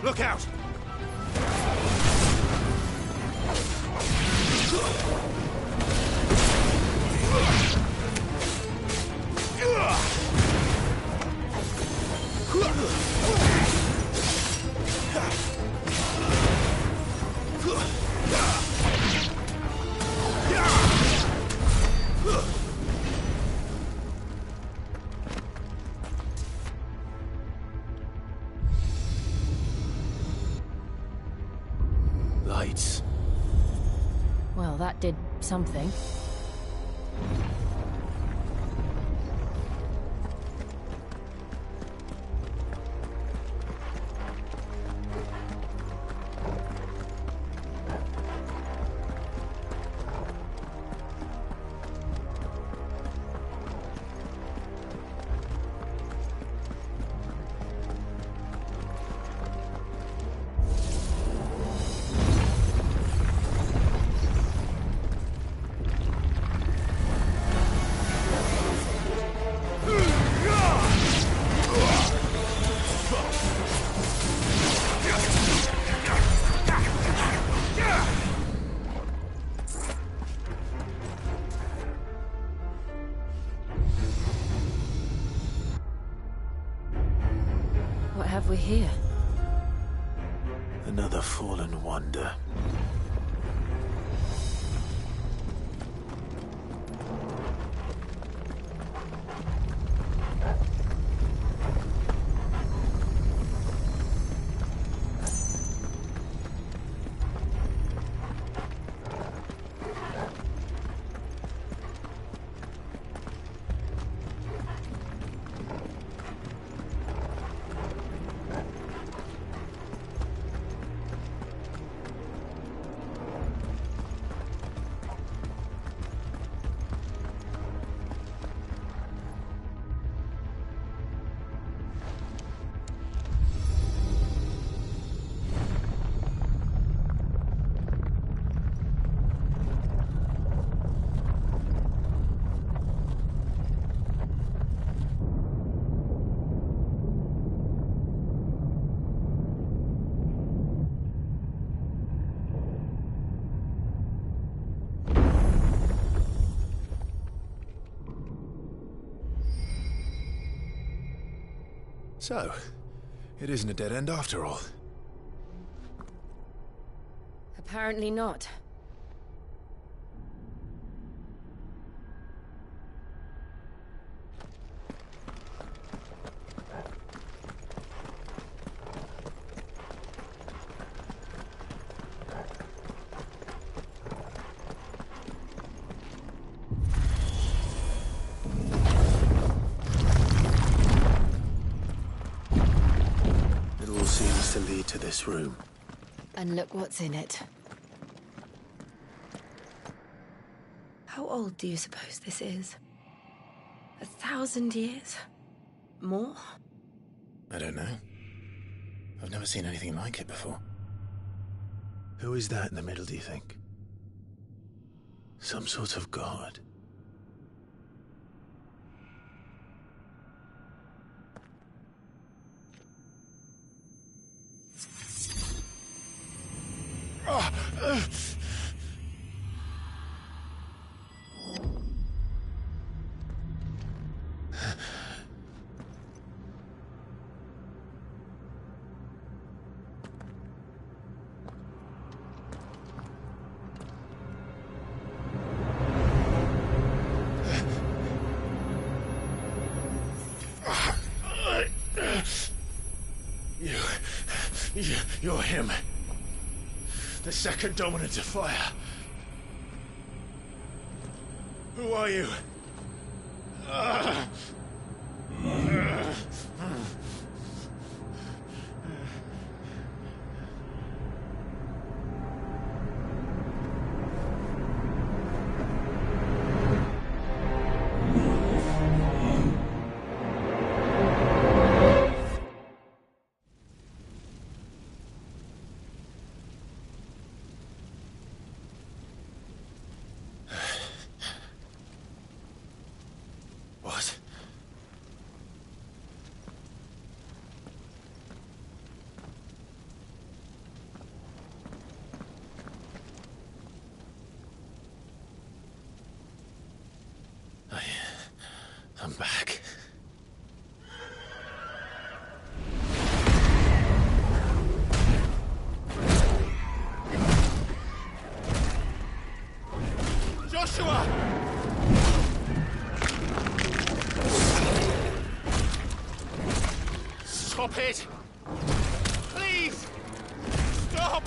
Look out! Lights. Well, that did something. What have we here? Another fallen wonder. So, it isn't a dead end after all. Apparently not. It all seems to lead to this room. And look what's in it. How old do you suppose this is? 1,000 years? More? I don't know. I've never seen anything like it before. Who is that in the middle, do you think? Some sort of god? You're him. The second dominant of fire. Who are you? What? I'm back. Joshua! Stop it! Please! Stop!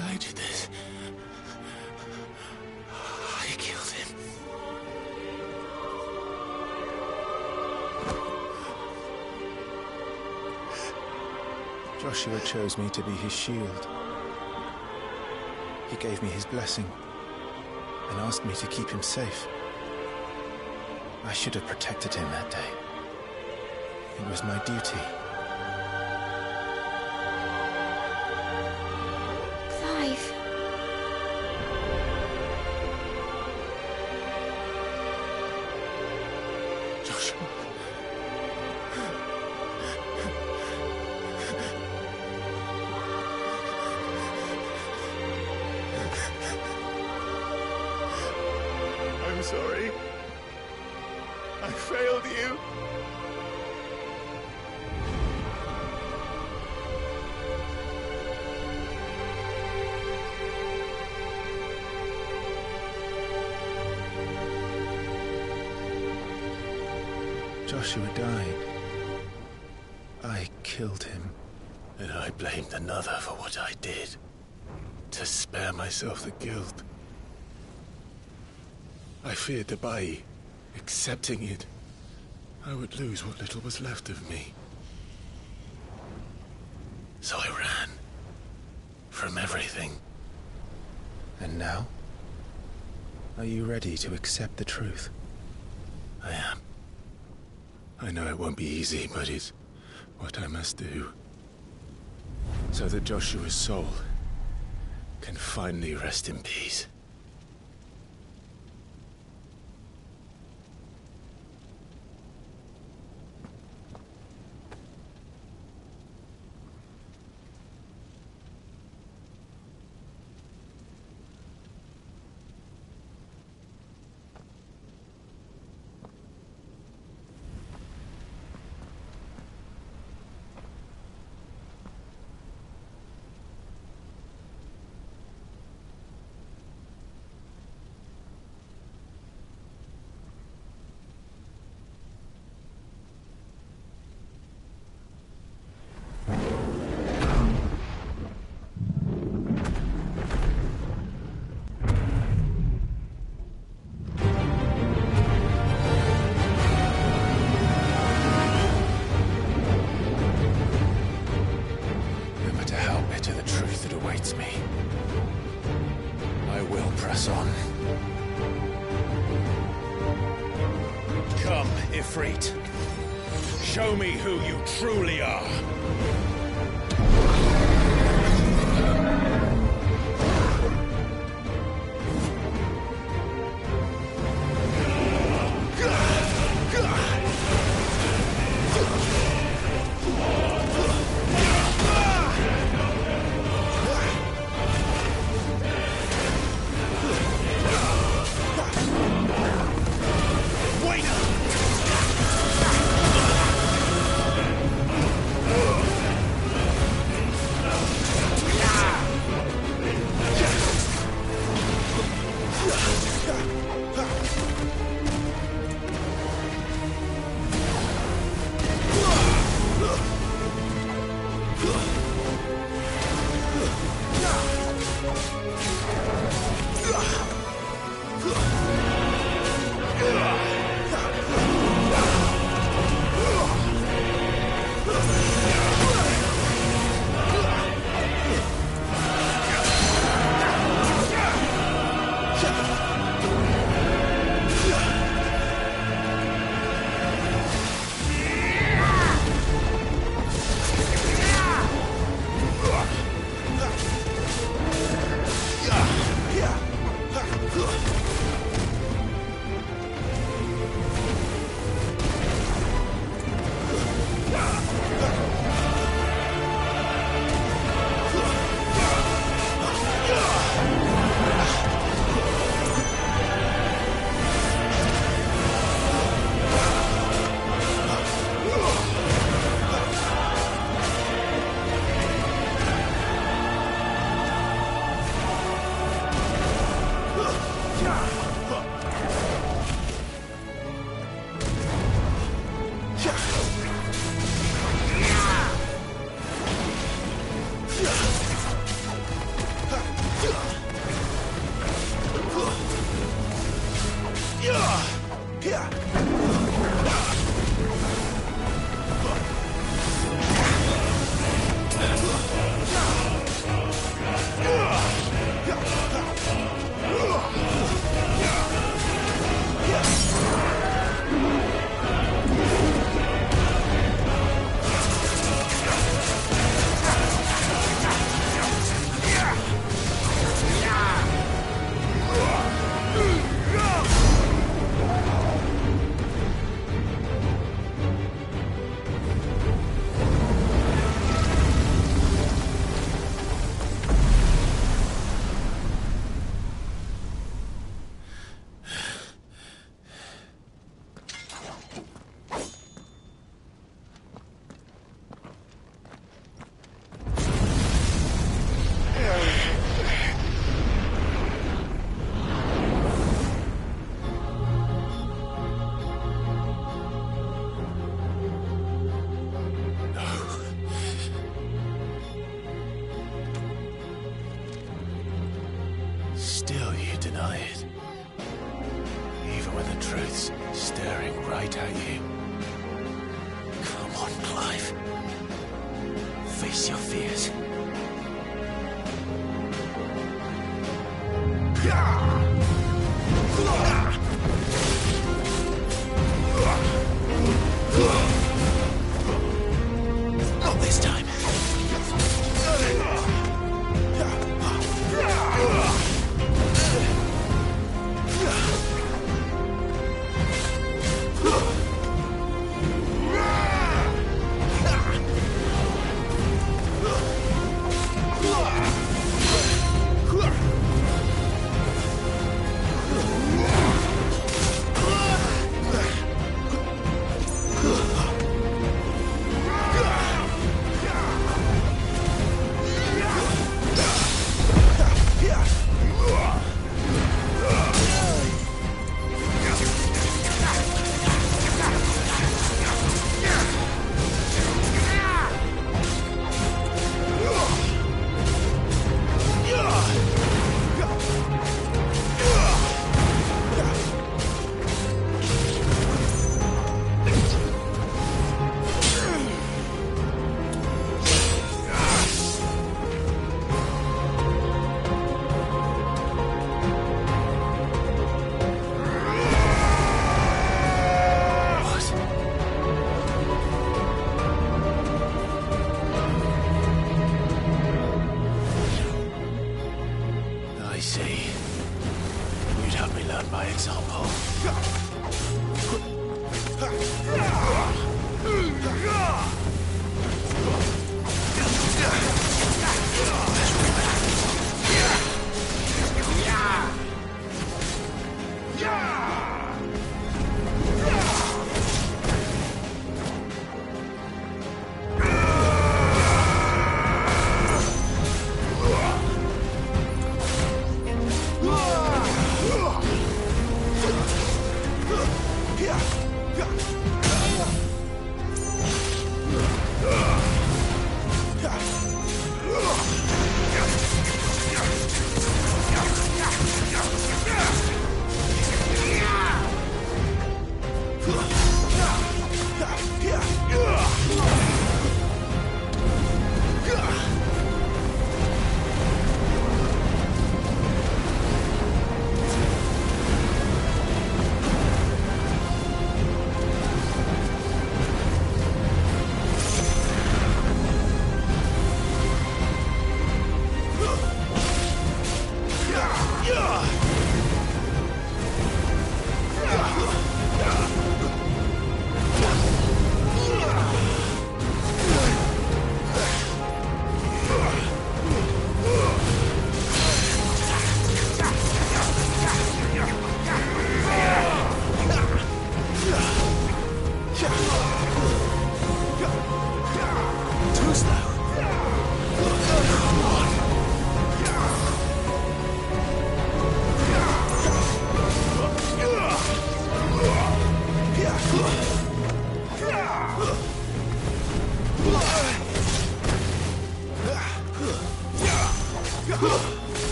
I did this. I killed him. Joshua chose me to be his shield. He gave me his blessing and asked me to keep him safe. I should have protected him that day. It was my duty. Clive. Joshua. I'm sorry. I failed you. Joshua died. I killed him. And I blamed another for what I did. To spare myself the guilt. I feared that by accepting it, I would lose what little was left of me. So I ran. From everything. And now? Are you ready to accept the truth? I am. I know it won't be easy, but it's what I must do. So that Joshua's soul can finally rest in peace. Ifrit. Show me who you truly are. Still you deny it. Even when the truth's staring right at you. Come on, Clive. Face your fears. Not this time.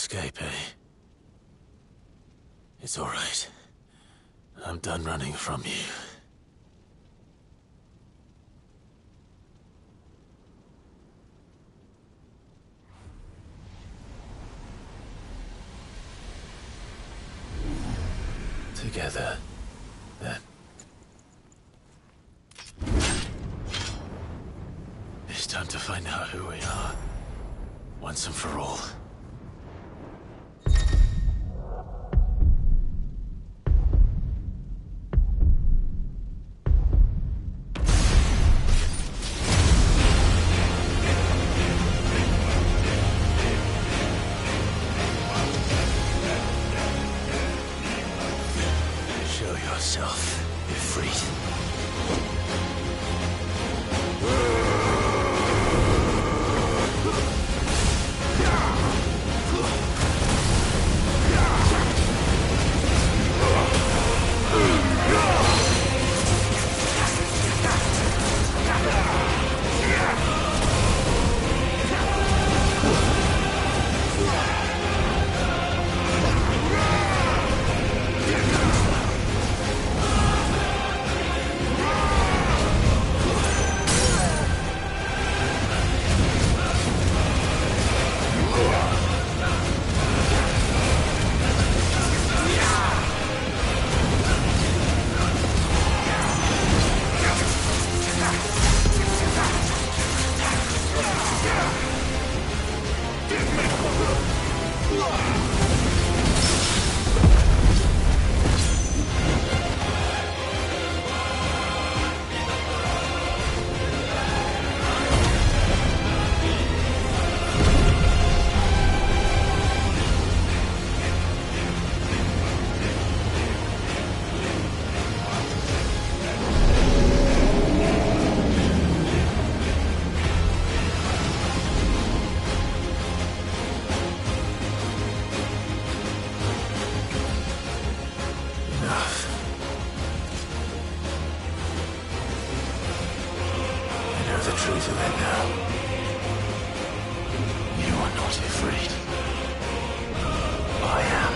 escape, eh? It's all right. I'm done running from you. Together, then. It's time to find out who we are, once and for all. Show yourself, Ifrit. The truth of it now. You are not afraid. I am.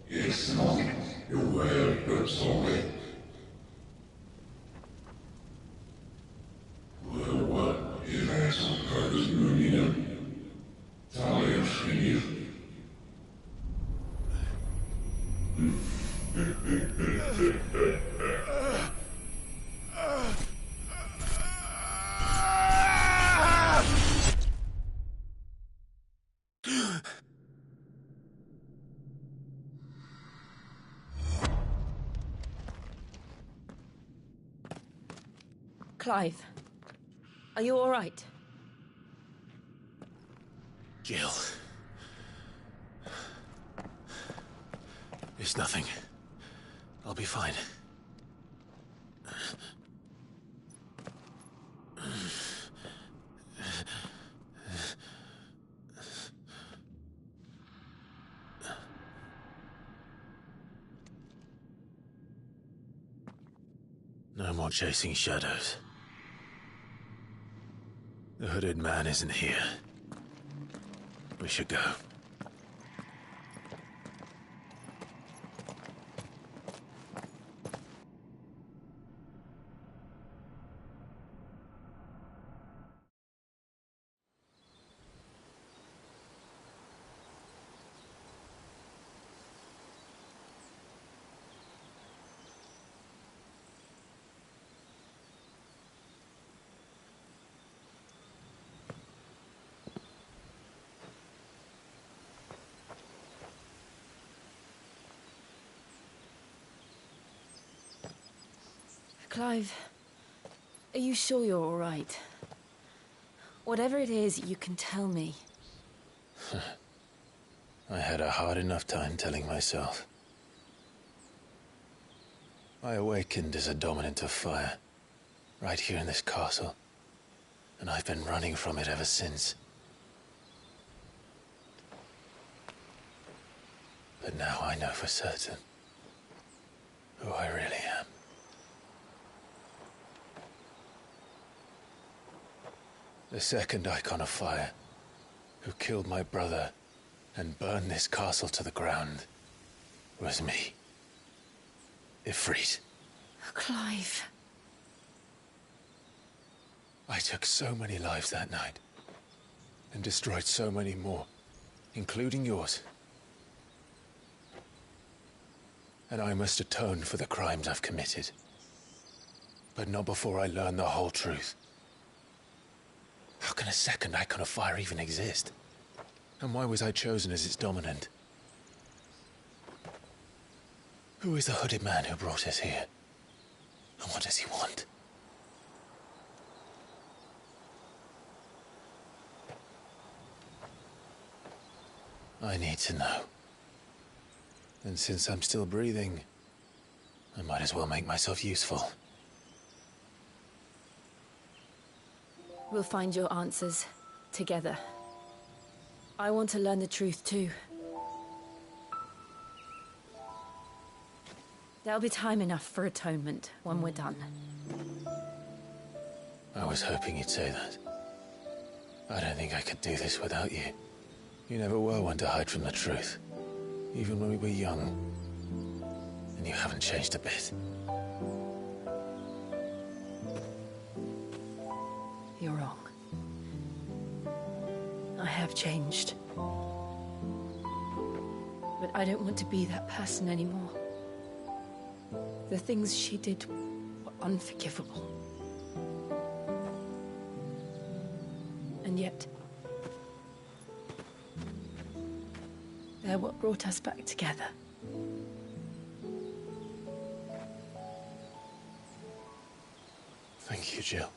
It's not your word, but solid. Well, what if that's a part of union? Talia Shinny. Clive, are you all right? Jill. It's nothing. I'll be fine. No more chasing shadows. The hooded man isn't here. We should go. Clive, are you sure you're all right? Whatever it is, you can tell me. I had a hard enough time telling myself. I awakened as a dominant of fire, right here in this castle, and I've been running from it ever since. But now I know for certain who I really am. The second Icon of Fire, who killed my brother and burned this castle to the ground, was me. Ifrit. Clive. I took so many lives that night, and destroyed so many more, including yours. And I must atone for the crimes I've committed. But not before I learn the whole truth. How can a second Icon of Fire even exist? And why was I chosen as its dominant? Who is the hooded man who brought us here? And what does he want? I need to know. And since I'm still breathing, I might as well make myself useful. We'll find your answers together. I want to learn the truth too. There'll be time enough for atonement when we're done. I was hoping you'd say that. I don't think I could do this without you. You never were one to hide from the truth, even when we were young. And you haven't changed a bit. You're wrong. I have changed. But I don't want to be that person anymore. The things she did were unforgivable. And yet, they're what brought us back together. Thank you, Jill.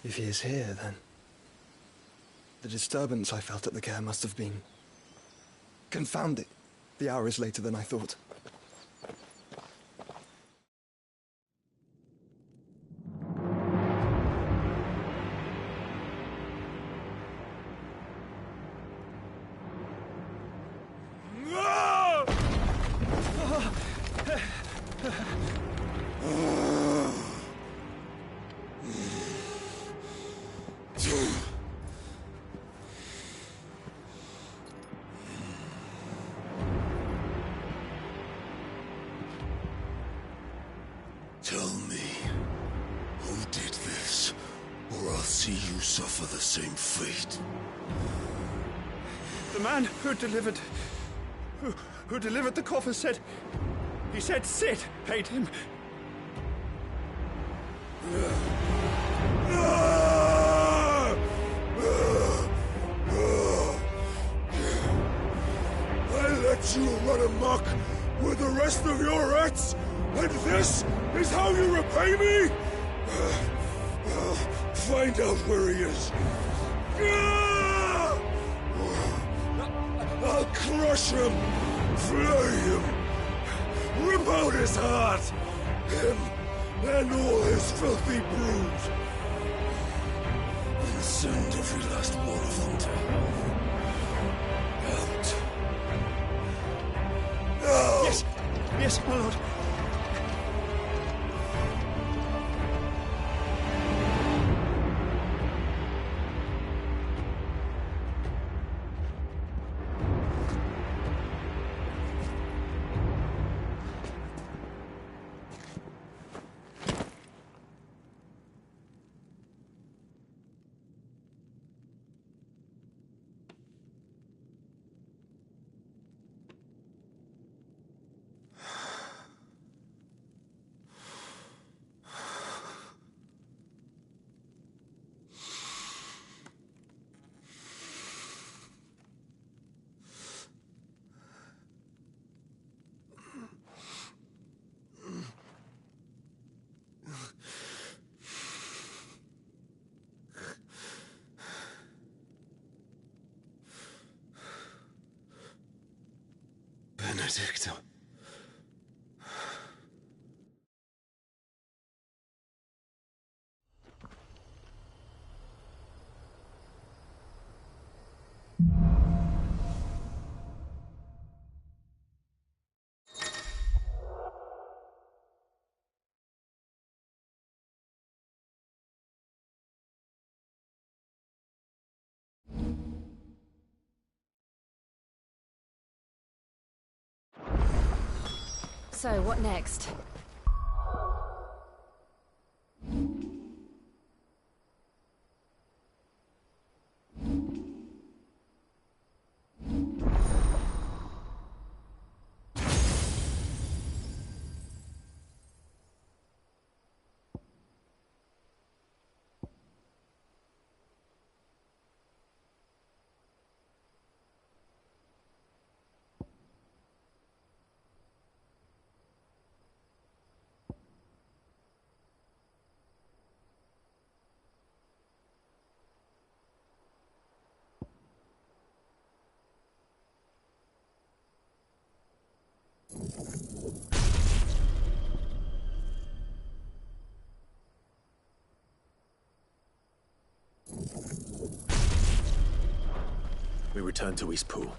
If he is here, then the disturbance I felt at the care must have been... Confound it! The hour is later than I thought. Tell me, who did this, or I'll see you suffer the same fate. The man who delivered the coffin said... He said Sid paid him. I let you run amok with the rest of your rats, and this is how you repay me? Find out where he is. I'll crush him, flay him, rip out his heart, him and all his filthy brood. Consumed every last one of them to... out. No! Yes, yes, my lord. Benedicto. So, what next? We return to Eastpool.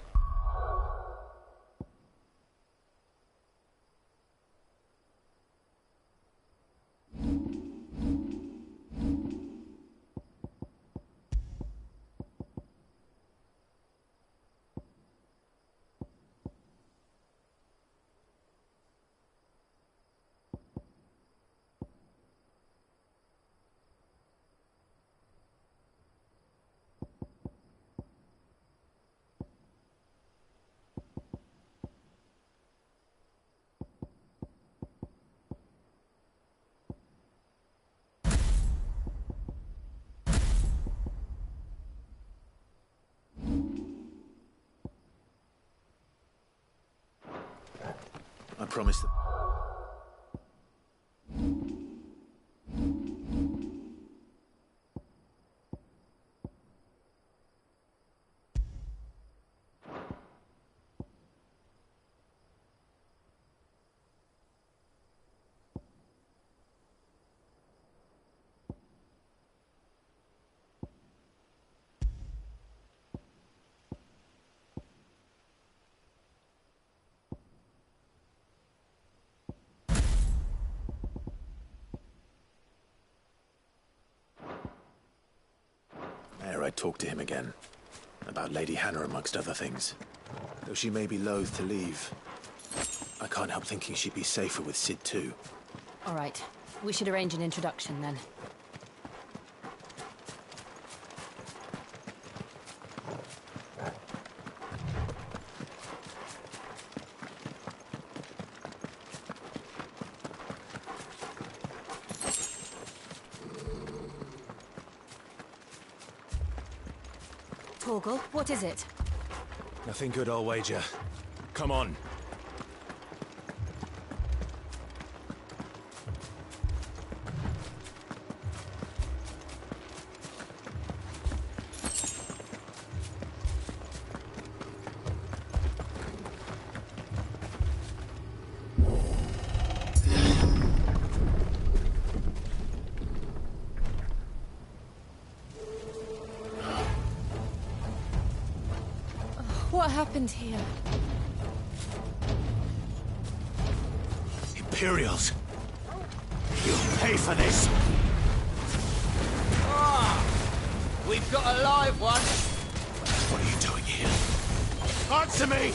I promise that... Ere I talk to him again, about Lady Hannah amongst other things. Though she may be loath to leave, I can't help thinking she'd be safer with Cid too. All right. We should arrange an introduction then. Torgal, what is it? Nothing good, I'll wager. Come on. What happened here? Imperials. You'll pay for this. We've got a live one. What are you doing here? Answer me!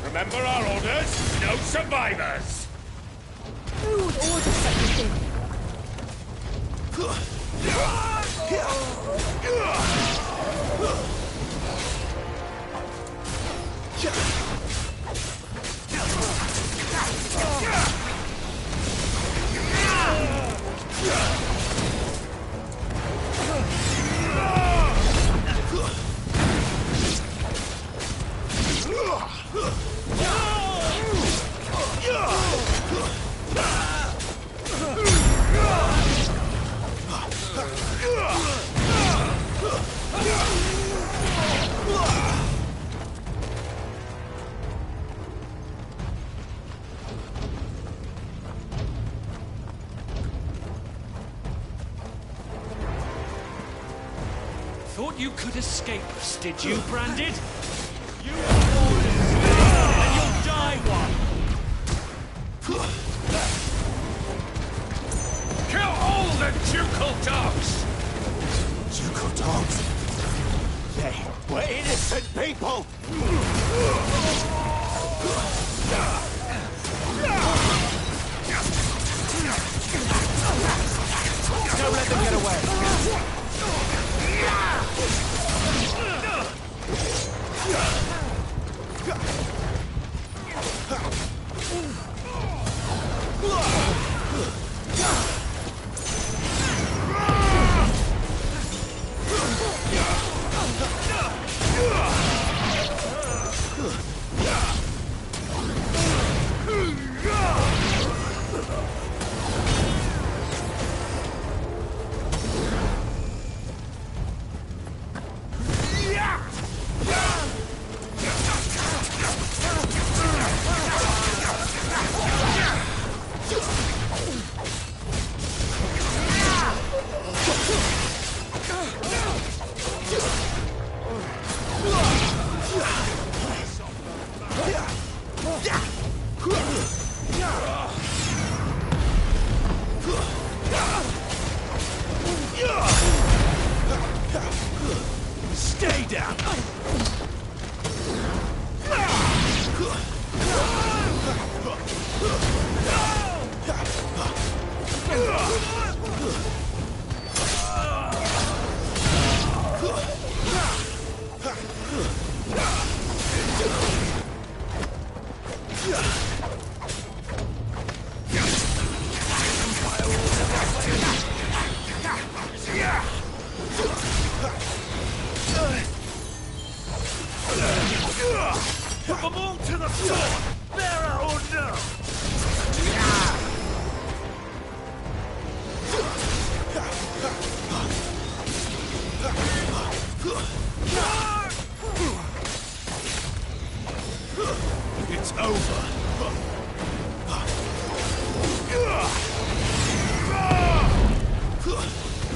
Remember our orders? No survivors! Who would order such a thing? Thought you could escape us, did you, Branded? You were born a slave, and you'll die one! Kill all the ducal dogs! Ducal dogs? They were innocent people! Don't let them get away! Stay down! Put them all to the sword! Bearer or no! It's over.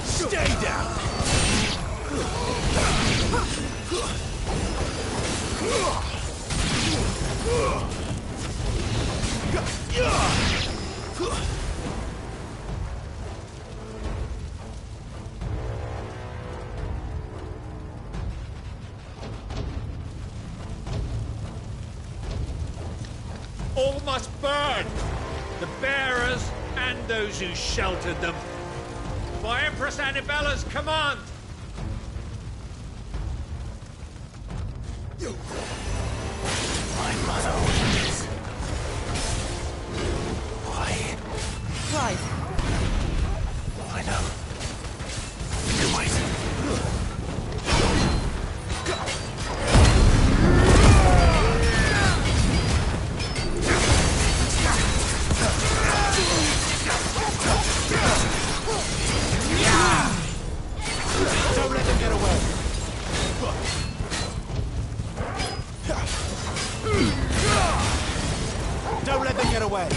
Stay down! All must burn! The bearers and those who sheltered them. By Empress Annibella's command! My mother wishes. Why? Clive. I know. You wait. Don't let them get away! Don't let them get away!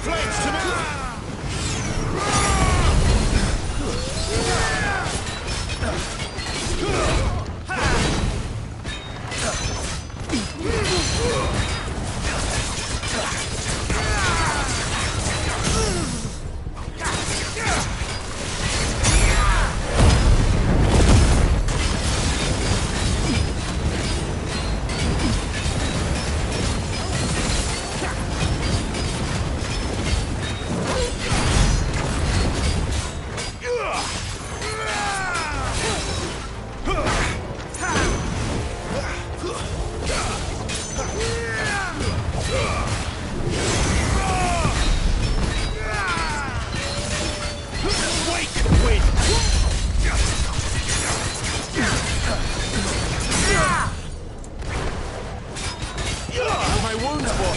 Flames to me! My wounds, boy!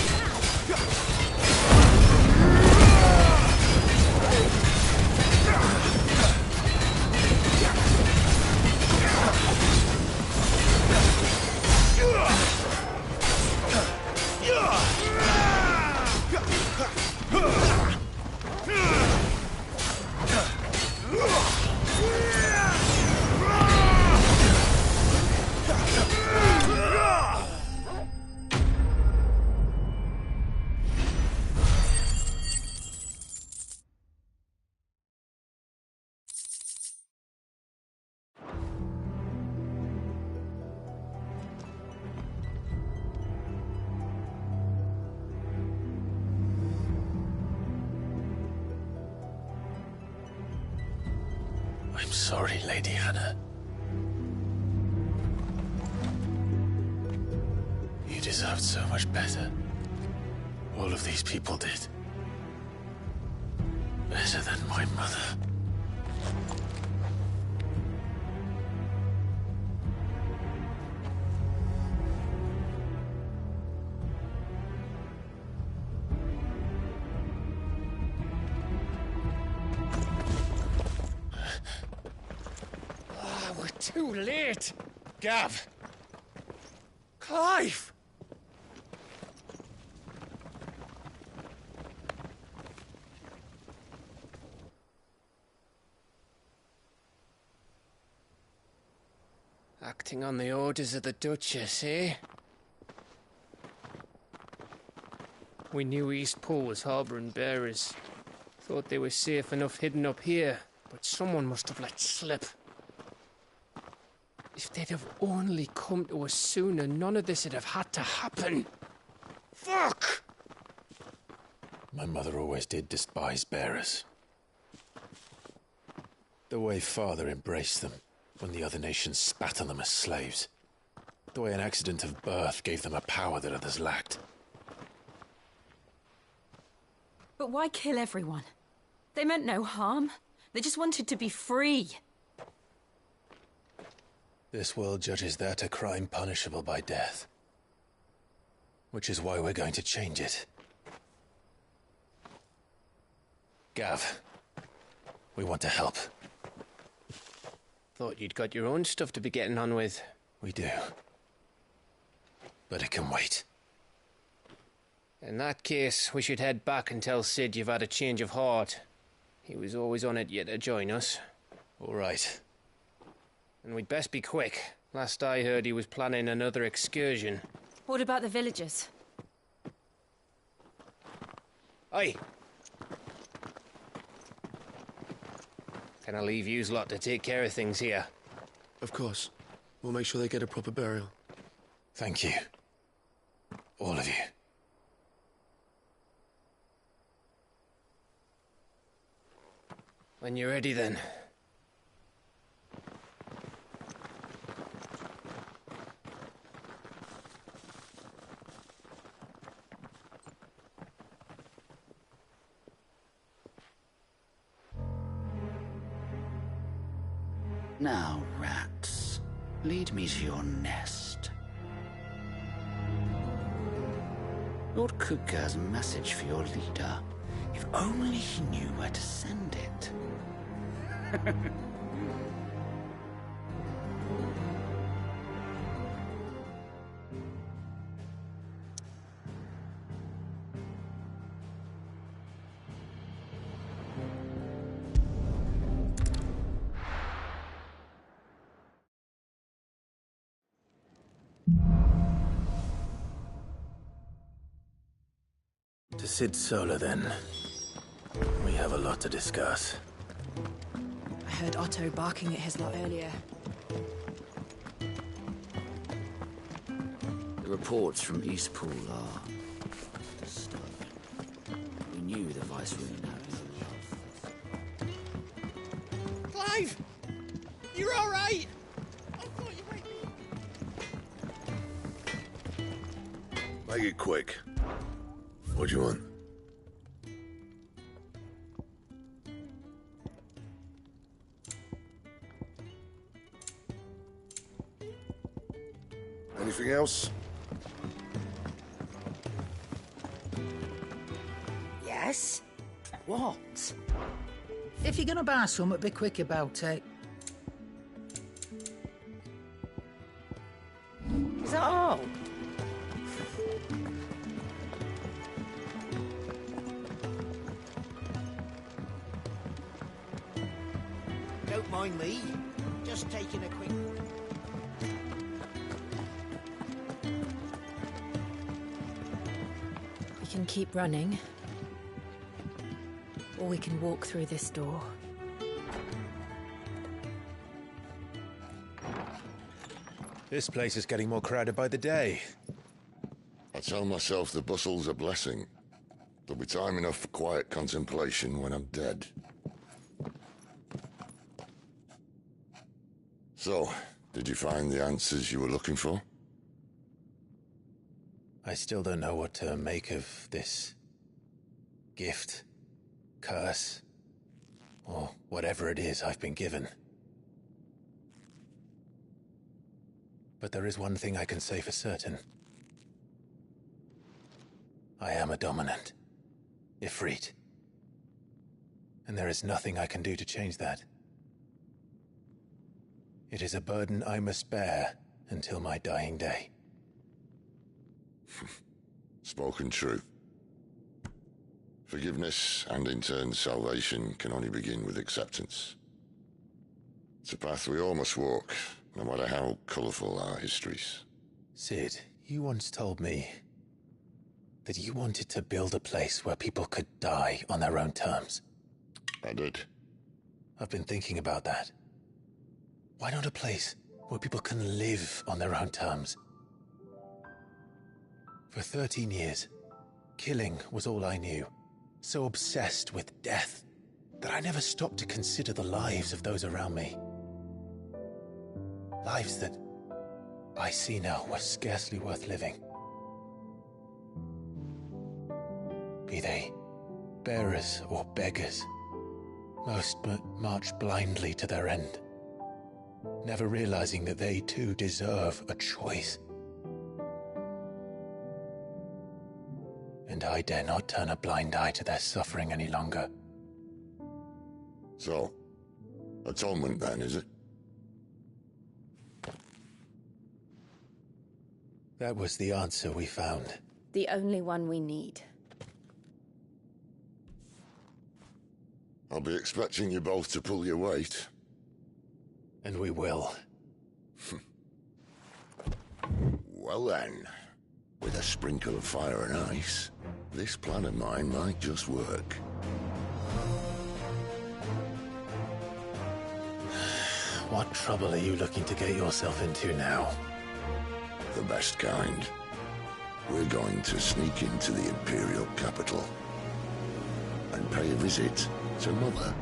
I'm sorry, Lady Hannah. You deserved so much better. All of these people did. Better than my mother. Too late! Gav! Clive! Acting on the orders of the Duchess, eh? We knew Eastpool was harbouring bearers. Thought they were safe enough hidden up here, but someone must have let slip. If they'd have only come to us sooner, none of this would have had to happen. Fuck! My mother always did despise bearers. The way Father embraced them when the other nations spat on them as slaves. The way an accident of birth gave them a power that others lacked. But why kill everyone? They meant no harm. They just wanted to be free. This world judges that a crime punishable by death. Which is why we're going to change it. Gav, we want to help. Thought you'd got your own stuff to be getting on with. We do. But it can wait. In that case, we should head back and tell Sid you've had a change of heart. He was always on it yet to join us. All right. And we'd best be quick. Last I heard, he was planning another excursion. What about the villagers? Aye. Can I leave yous lot to take care of things here? Of course. We'll make sure they get a proper burial. Thank you. All of you. When you're ready, then. Now, rats, lead me to your nest. Lord Kupka has a message for your leader. If only he knew where to send it. To Cid Solar, then. We have a lot to discuss. I heard Otto barking at his lot earlier. The reports from Eastpool are disturbing. We knew the Viceroy now. Clive! You're all right! Make it quick. What do you want? Anything else? Yes? What? If you're gonna buy something, be quick about it. Is that all? Don't mind me. Just taking a quick... We can keep running. Or we can walk through this door. This place is getting more crowded by the day. I tell myself the bustle's a blessing. There'll be time enough for quiet contemplation when I'm dead. So, did you find the answers you were looking for? I still don't know what to make of this gift, curse, or whatever it is I've been given. But there is one thing I can say for certain. I am a dominant, Ifrit. And there is nothing I can do to change that. It is a burden I must bear until my dying day. Spoken true. Forgiveness, and in turn salvation, can only begin with acceptance. It's a path we all must walk, no matter how colourful our histories. Cid, you once told me that you wanted to build a place where people could die on their own terms. I did. I've been thinking about that. Why not a place where people can live on their own terms? For 13 years, killing was all I knew. So obsessed with death that I never stopped to consider the lives of those around me. Lives that I see now were scarcely worth living. Be they bearers or beggars, most march blindly to their end, never realizing that they too deserve a choice. And I dare not turn a blind eye to their suffering any longer. So, atonement then, is it? That was the answer we found. The only one we need. I'll be expecting you both to pull your weight. And we will. Well then, with a sprinkle of fire and ice, this plan of mine might just work. What trouble are you looking to get yourself into now? The best kind. We're going to sneak into the Imperial capital and pay a visit to Mother.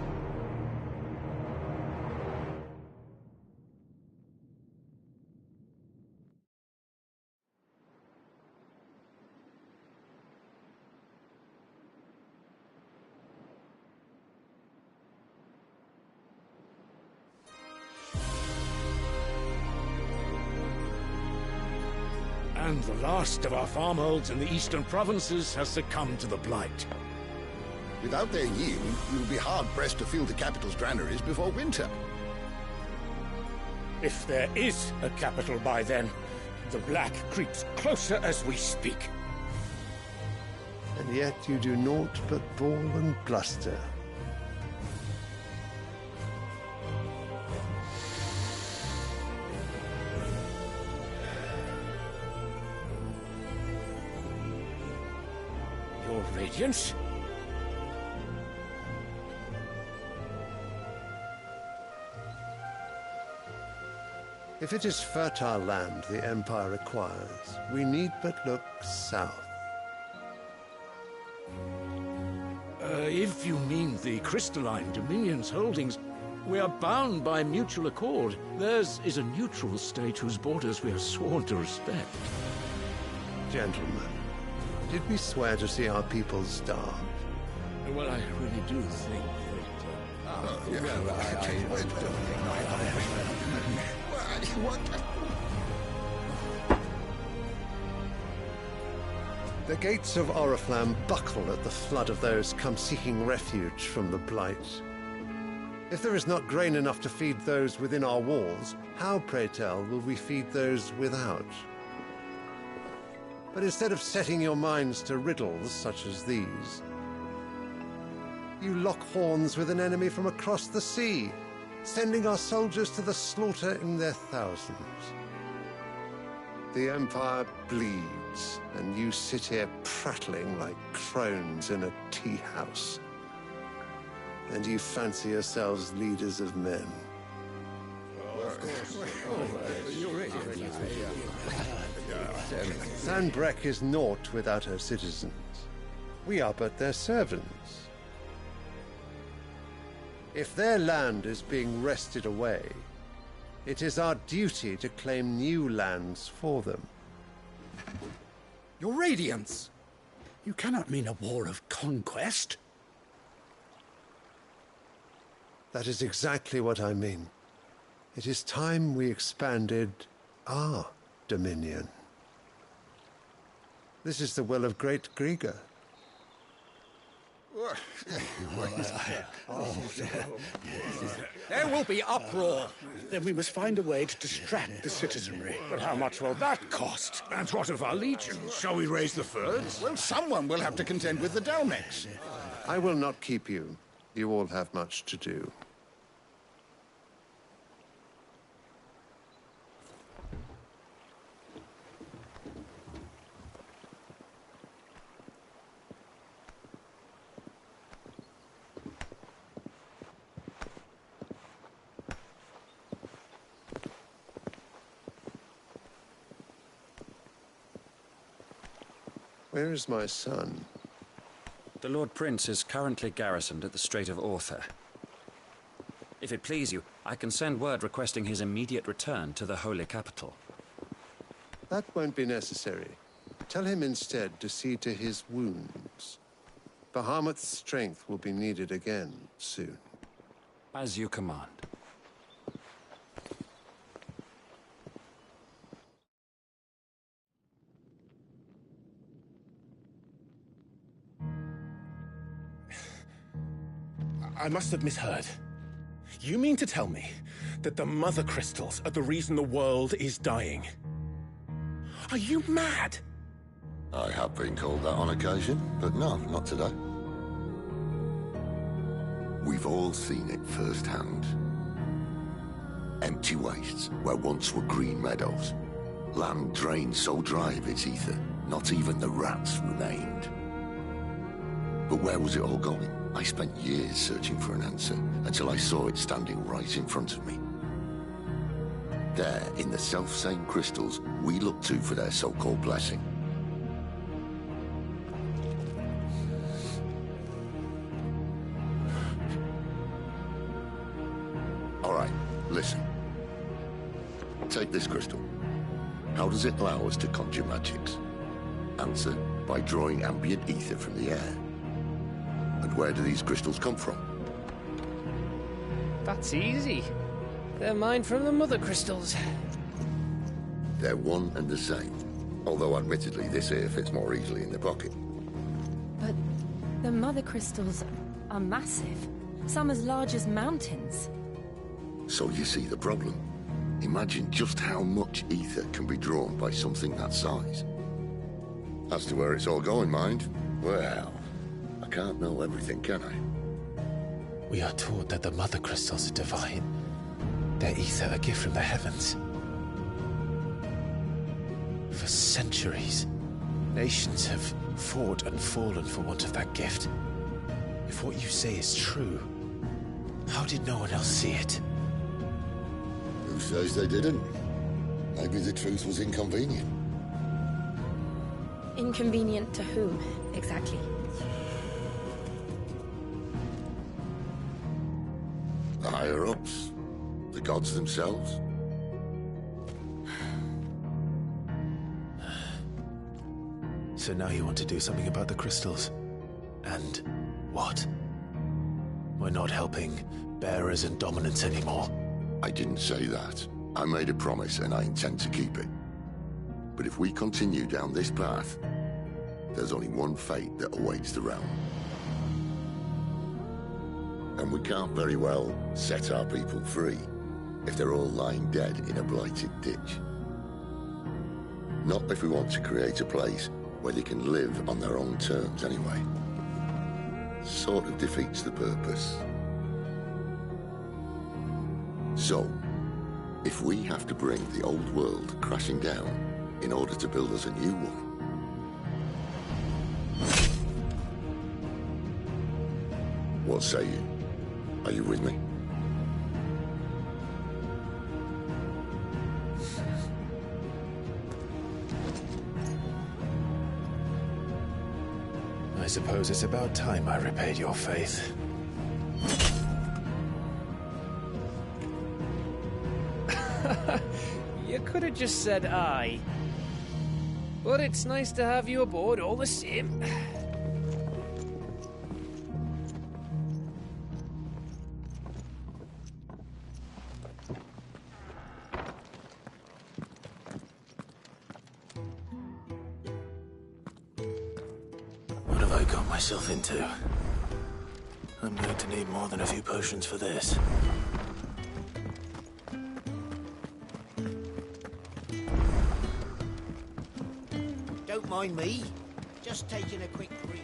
And the last of our farmholds in the eastern provinces has succumbed to the blight. Without their yield, you'll be hard-pressed to fill the capital's granaries before winter. If there is a capital by then, the Black creeps closer as we speak. And yet you do naught but bawl and bluster. Your Radiance? If it is fertile land the Empire requires, we need but look south. If you mean the Crystalline Dominion's holdings, we are bound by mutual accord. Theirs is a neutral state whose borders we are sworn to respect. Gentlemen, did we swear to see our people starve? Well, I really do think The gates of Oriflamme buckle at the flood of those come seeking refuge from the Blight. If there is not grain enough to feed those within our walls, how, pray tell, will we feed those without? But instead of setting your minds to riddles such as these, you lock horns with an enemy from across the sea, sending our soldiers to the slaughter in their thousands. The Empire bleeds, and you sit here prattling like crones in a tea house. And you fancy yourselves leaders of men. Sanbreque is naught without her citizens. We are but their servants. If their land is being wrested away, it is our duty to claim new lands for them. Your Radiance! You cannot mean a war of conquest. That is exactly what I mean. It is time we expanded our dominion. This is the will of great Grieger. There will be uproar. Then we must find a way to distract the citizenry. But how much will that cost? And what of our legions? Shall we raise the furs? Well, someone will have to contend with the Dalmex. I will not keep you. You all have much to do. Where is my son? The Lord Prince is currently garrisoned at the Strait of Orther. If it please you, I can send word requesting his immediate return to the Holy Capital. That won't be necessary. Tell him instead to see to his wounds. Bahamut's strength will be needed again soon. As you command. I must have misheard. You mean to tell me that the Mother Crystals are the reason the world is dying? Are you mad? I have been called that on occasion, but no, not today. We've all seen it firsthand. Empty wastes where once were green meadows. Land drained so dry of its ether, not even the rats remained. But where was it all going? I spent years searching for an answer, until I saw it standing right in front of me. There, in the self-same crystals we look to for their so-called blessing. All right, listen. Take this crystal. How does it allow us to conjure magics? Answer, by drawing ambient ether from the air. And where do these crystals come from? That's easy. They're mine from the Mother Crystals. They're one and the same. Although admittedly this here fits more easily in the pocket. But the Mother Crystals are massive. Some as large as mountains. So you see the problem. Imagine just how much ether can be drawn by something that size. As to where it's all going, mind, well, I can't know everything, can I? We are taught that the Mother Crystals are divine. Their ether a gift from the heavens. For centuries, nations have fought and fallen for want of that gift. If what you say is true, how did no one else see it? Who says they didn't? Maybe the truth was inconvenient. Inconvenient to whom, exactly? The higher-ups? The gods themselves? So now you want to do something about the crystals? And what? We're not helping bearers and dominants anymore. I didn't say that. I made a promise and I intend to keep it. But if we continue down this path, there's only one fate that awaits the realm. And we can't very well set our people free if they're all lying dead in a blighted ditch. Not if we want to create a place where they can live on their own terms anyway. Sort of defeats the purpose. So, if we have to bring the old world crashing down in order to build us a new one, what say you? Are you with me? I suppose it's about time I repaid your faith. You could have just said aye. But it's nice to have you aboard all the same. What have I got myself into? I'm going to need more than a few potions for this. Don't mind me. Just taking a quick breather.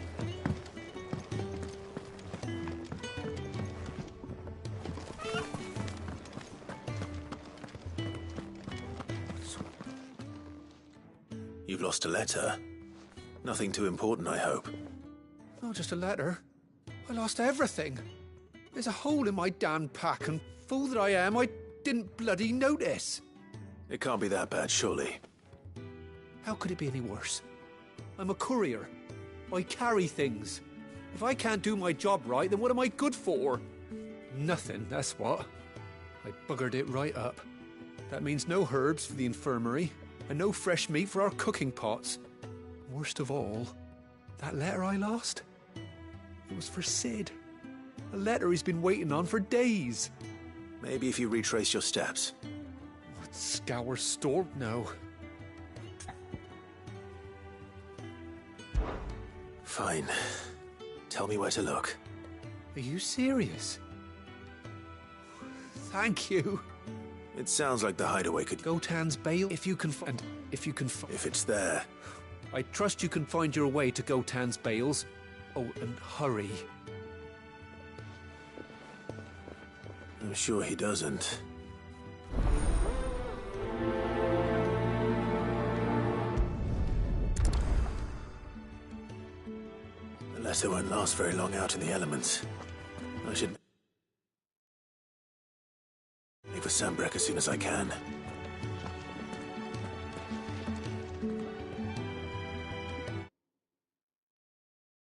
You've lost a letter. Nothing too important, I hope. Not just a letter. I lost everything. There's a hole in my damn pack, and fool that I am, I didn't bloody notice. It can't be that bad, surely. How could it be any worse? I'm a courier. I carry things. If I can't do my job right, then what am I good for? Nothing, that's what. I buggered it right up. That means no herbs for the infirmary, and no fresh meat for our cooking pots. Worst of all, that letter I lost? It was for Sid. A letter he's been waiting on for days. Maybe if you retrace your steps. What scour store? No. Fine. Tell me where to look. Are you serious? Thank you. It sounds like the hideaway could... Gotan's Bale, if you can find... If it's there. I trust you can find your way to Gotan's Bales. Oh, and hurry. I'm sure he doesn't. The letter won't last very long out in the elements. I should leave for Sanbreque as soon as I can.